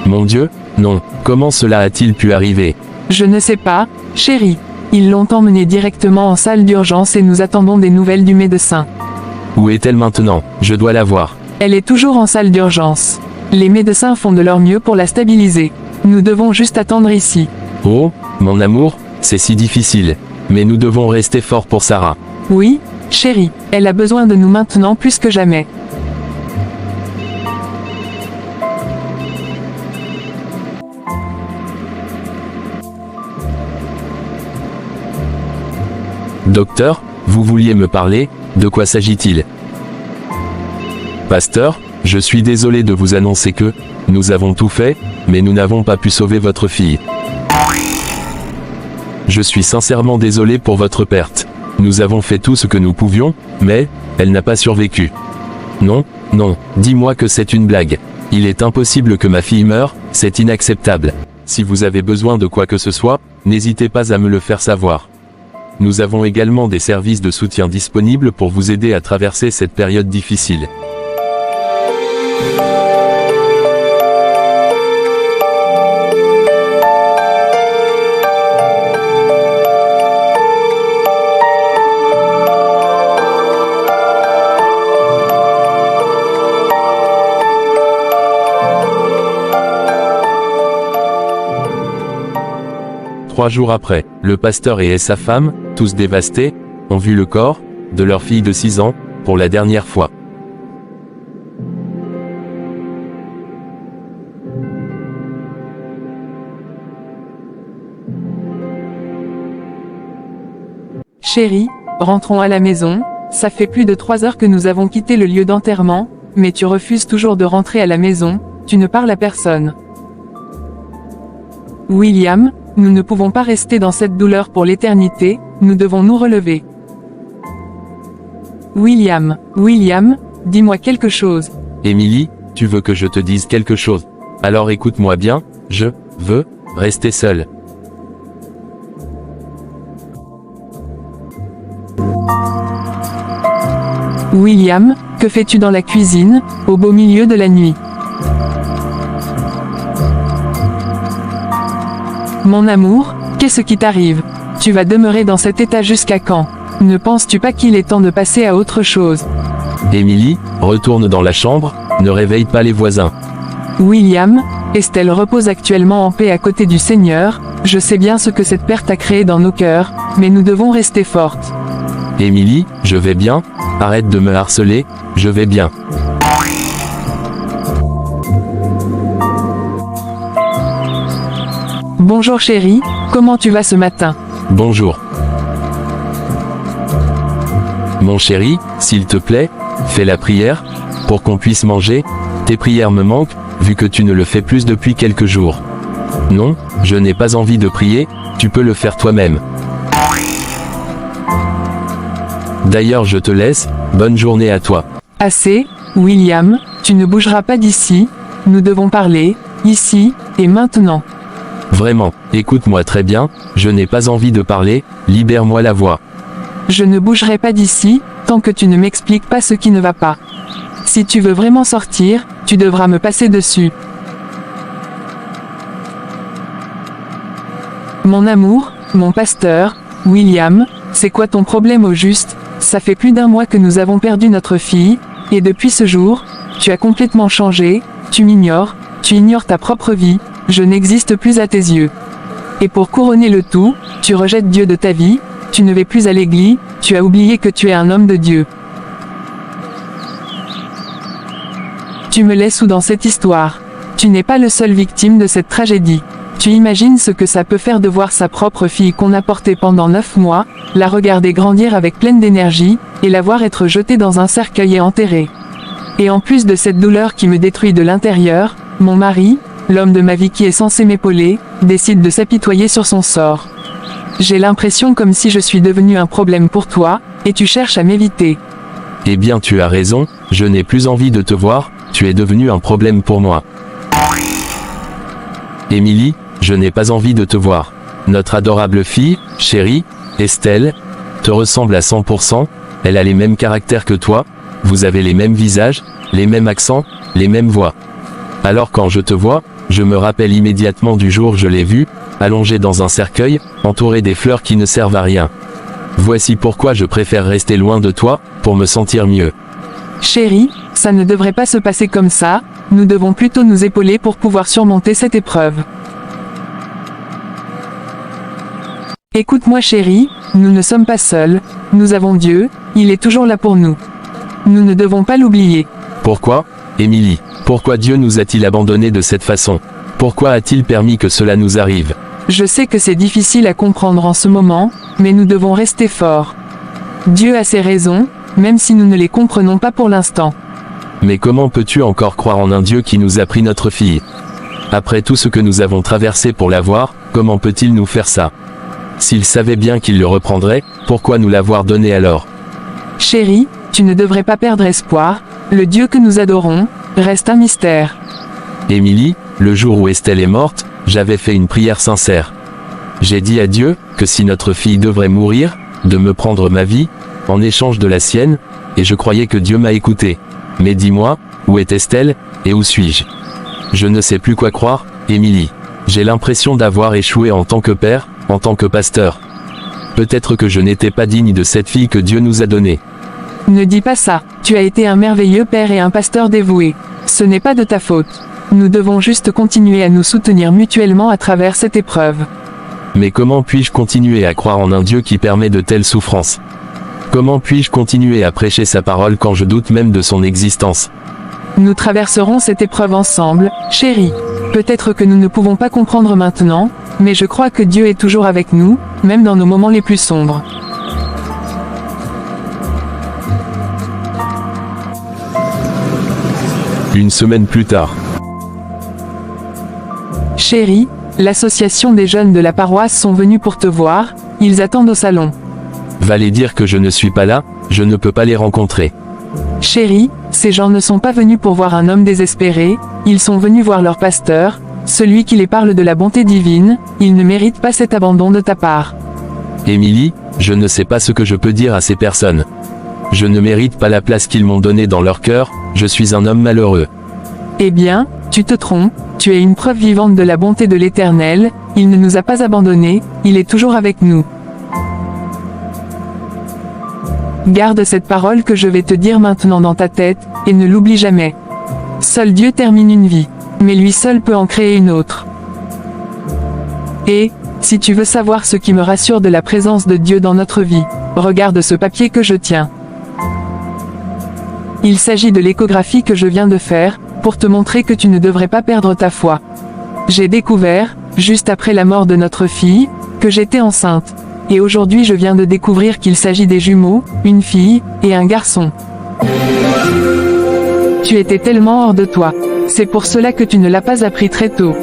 Mon Dieu, non, comment cela a-t-il pu arriver? Je ne sais pas, chérie. Ils l'ont emmenée directement en salle d'urgence et nous attendons des nouvelles du médecin. Où est-elle maintenant? Je dois la voir. Elle est toujours en salle d'urgence. Les médecins font de leur mieux pour la stabiliser. Nous devons juste attendre ici. Oh, mon amour, c'est si difficile. Mais nous devons rester forts pour Sarah. Oui, chérie, elle a besoin de nous maintenant plus que jamais. Docteur, vous vouliez me parler, de quoi s'agit-il? Pasteur, je suis désolé de vous annoncer que, nous avons tout fait, mais nous n'avons pas pu sauver votre fille. Je suis sincèrement désolé pour votre perte. Nous avons fait tout ce que nous pouvions, mais, elle n'a pas survécu. Non, non, dis-moi que c'est une blague. Il est impossible que ma fille meure, c'est inacceptable. Si vous avez besoin de quoi que ce soit, n'hésitez pas à me le faire savoir. Nous avons également des services de soutien disponibles pour vous aider à traverser cette période difficile. Trois jours après, le pasteur et sa femme, tous dévastés, ont vu le corps de leur fille de 6 ans, pour la dernière fois. Chérie, rentrons à la maison, ça fait plus de 3 heures que nous avons quitté le lieu d'enterrement, mais tu refuses toujours de rentrer à la maison, tu ne parles à personne. William, nous ne pouvons pas rester dans cette douleur pour l'éternité, nous devons nous relever. William, dis-moi quelque chose. Émilie, tu veux que je te dise quelque chose? Alors écoute-moi bien, je veux rester seul. William, que fais-tu dans la cuisine, au beau milieu de la nuit? Mon amour, qu'est-ce qui t'arrive? Tu vas demeurer dans cet état jusqu'à quand? Ne penses-tu pas qu'il est temps de passer à autre chose? Émilie, retourne dans la chambre, ne réveille pas les voisins. William, Estelle repose actuellement en paix à côté du Seigneur, je sais bien ce que cette perte a créé dans nos cœurs, mais nous devons rester fortes. Émilie, je vais bien, arrête de me harceler, je vais bien. Bonjour chérie, comment tu vas ce matin? Bonjour. Mon chéri, s'il te plaît, fais la prière. pour qu'on puisse manger? Tes prières me manquent, vu que tu ne le fais plus depuis quelques jours. Non, je n'ai pas envie de prier, tu peux le faire toi-même. D'ailleurs je te laisse, bonne journée à toi. Assez, William, tu ne bougeras pas d'ici, nous devons parler, ici, et maintenant. Vraiment, écoute-moi très bien, je n'ai pas envie de parler, libère-moi la voix. Je ne bougerai pas d'ici, tant que tu ne m'expliques pas ce qui ne va pas. Si tu veux vraiment sortir, tu devras me passer dessus. Mon amour, mon pasteur, William, c'est quoi ton problème au juste? Ça fait plus d'1 mois que nous avons perdu notre fille, et depuis ce jour, tu as complètement changé, tu m'ignores, tu ignores ta propre vie, je n'existe plus à tes yeux. Et pour couronner le tout, tu rejettes Dieu de ta vie, tu ne vas plus à l'église, tu as oublié que tu es un homme de Dieu. Tu me laisses où dans cette histoire? Tu n'es pas le seul victime de cette tragédie. Tu imagines ce que ça peut faire de voir sa propre fille qu'on a portée pendant 9 mois, la regarder grandir avec pleine d'énergie, et la voir être jetée dans un cercueil et enterrée. Et en plus de cette douleur qui me détruit de l'intérieur, mon mari, l'homme de ma vie qui est censé m'épauler, décide de s'apitoyer sur son sort. J'ai l'impression comme si je suis devenu un problème pour toi, et tu cherches à m'éviter. Eh bien tu as raison, je n'ai plus envie de te voir, tu es devenu un problème pour moi. Émilie, je n'ai pas envie de te voir. Notre adorable fille, chérie, Estelle, te ressemble à 100%, elle a les mêmes caractères que toi, vous avez les mêmes visages, les mêmes accents, les mêmes voix. Alors quand je te vois, je me rappelle immédiatement du jour où je l'ai vue, allongée dans un cercueil, entourée des fleurs qui ne servent à rien. Voici pourquoi je préfère rester loin de toi, pour me sentir mieux. Chérie, ça ne devrait pas se passer comme ça, nous devons plutôt nous épauler pour pouvoir surmonter cette épreuve. Écoute-moi chérie, nous ne sommes pas seuls, nous avons Dieu, il est toujours là pour nous. Nous ne devons pas l'oublier. Pourquoi, Émilie? Pourquoi Dieu nous a-t-il abandonnés de cette façon? Pourquoi a-t-il permis que cela nous arrive? Je sais que c'est difficile à comprendre en ce moment, mais nous devons rester forts. Dieu a ses raisons, même si nous ne les comprenons pas pour l'instant. Mais comment peux-tu encore croire en un Dieu qui nous a pris notre fille? Après tout ce que nous avons traversé pour l'avoir, comment peut-il nous faire ça? S'il savait bien qu'il le reprendrait, pourquoi nous l'avoir donné alors? Chérie, tu ne devrais pas perdre espoir, le Dieu que nous adorons, reste un mystère. Émilie, le jour où Estelle est morte, j'avais fait une prière sincère. J'ai dit à Dieu, que si notre fille devrait mourir, de me prendre ma vie, en échange de la sienne, et je croyais que Dieu m'a écouté. Mais dis-moi, où est Estelle, et où suis-je? Je ne sais plus quoi croire, Émilie. J'ai l'impression d'avoir échoué en tant que père, en tant que pasteur. Peut-être que je n'étais pas digne de cette fille que Dieu nous a donnée. Ne dis pas ça, tu as été un merveilleux père et un pasteur dévoué. Ce n'est pas de ta faute. Nous devons juste continuer à nous soutenir mutuellement à travers cette épreuve. Mais comment puis-je continuer à croire en un Dieu qui permet de telles souffrances? Comment puis-je continuer à prêcher sa parole quand je doute même de son existence? Nous traverserons cette épreuve ensemble, chérie. Peut-être que nous ne pouvons pas comprendre maintenant, mais je crois que Dieu est toujours avec nous, même dans nos moments les plus sombres. Une semaine plus tard. Chérie, l'association des jeunes de la paroisse sont venus pour te voir, ils attendent au salon. Va les dire que je ne suis pas là, je ne peux pas les rencontrer. Chérie, ces gens ne sont pas venus pour voir un homme désespéré, ils sont venus voir leur pasteur, celui qui les parle de la bonté divine, ils ne méritent pas cet abandon de ta part. Émilie, je ne sais pas ce que je peux dire à ces personnes. Je ne mérite pas la place qu'ils m'ont donnée dans leur cœur, je suis un homme malheureux. Eh bien, tu te trompes, tu es une preuve vivante de la bonté de l'Éternel, il ne nous a pas abandonnés, il est toujours avec nous. Garde cette parole que je vais te dire maintenant dans ta tête, et ne l'oublie jamais. Seul Dieu termine une vie, mais lui seul peut en créer une autre. Et, si tu veux savoir ce qui me rassure de la présence de Dieu dans notre vie, regarde ce papier que je tiens. Il s'agit de l'échographie que je viens de faire, pour te montrer que tu ne devrais pas perdre ta foi. J'ai découvert, juste après la mort de notre fille, que j'étais enceinte. Et aujourd'hui je viens de découvrir qu'il s'agit des jumeaux, une fille, et un garçon. Tu étais tellement hors de toi. C'est pour cela que tu ne l'as pas appris très tôt.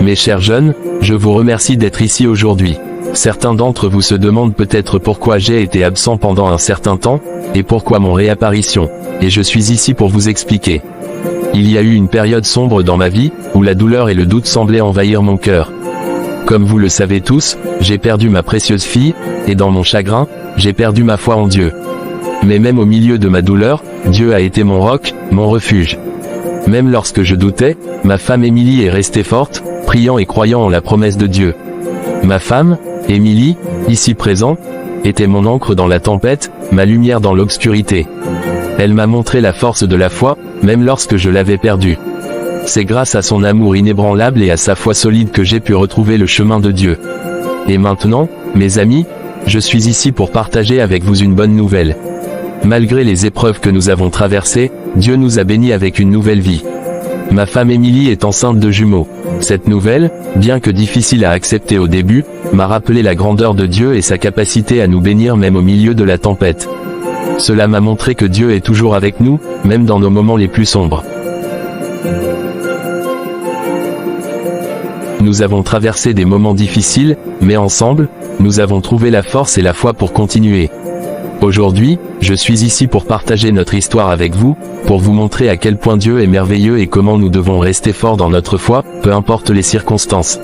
Mes chers jeunes, je vous remercie d'être ici aujourd'hui. Certains d'entre vous se demandent peut-être pourquoi j'ai été absent pendant un certain temps, et pourquoi mon réapparition, et je suis ici pour vous expliquer. Il y a eu une période sombre dans ma vie, où la douleur et le doute semblaient envahir mon cœur. Comme vous le savez tous, j'ai perdu ma précieuse fille, et dans mon chagrin, j'ai perdu ma foi en Dieu. Mais même au milieu de ma douleur, Dieu a été mon roc, mon refuge. Même lorsque je doutais, ma femme Émilie est restée forte, priant et croyant en la promesse de Dieu. Ma femme, Émilie, ici présente, était mon ancre dans la tempête, ma lumière dans l'obscurité. Elle m'a montré la force de la foi, même lorsque je l'avais perdue. C'est grâce à son amour inébranlable et à sa foi solide que j'ai pu retrouver le chemin de Dieu. Et maintenant, mes amis, je suis ici pour partager avec vous une bonne nouvelle. Malgré les épreuves que nous avons traversées, Dieu nous a bénis avec une nouvelle vie. Ma femme Émilie est enceinte de jumeaux. Cette nouvelle, bien que difficile à accepter au début, m'a rappelé la grandeur de Dieu et sa capacité à nous bénir même au milieu de la tempête. Cela m'a montré que Dieu est toujours avec nous, même dans nos moments les plus sombres. Nous avons traversé des moments difficiles, mais ensemble, nous avons trouvé la force et la foi pour continuer. Aujourd'hui, je suis ici pour partager notre histoire avec vous, pour vous montrer à quel point Dieu est merveilleux et comment nous devons rester forts dans notre foi, peu importe les circonstances.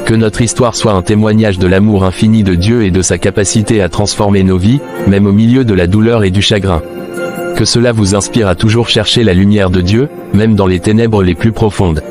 Que notre histoire soit un témoignage de l'amour infini de Dieu et de sa capacité à transformer nos vies, même au milieu de la douleur et du chagrin. Que cela vous inspire à toujours chercher la lumière de Dieu, même dans les ténèbres les plus profondes.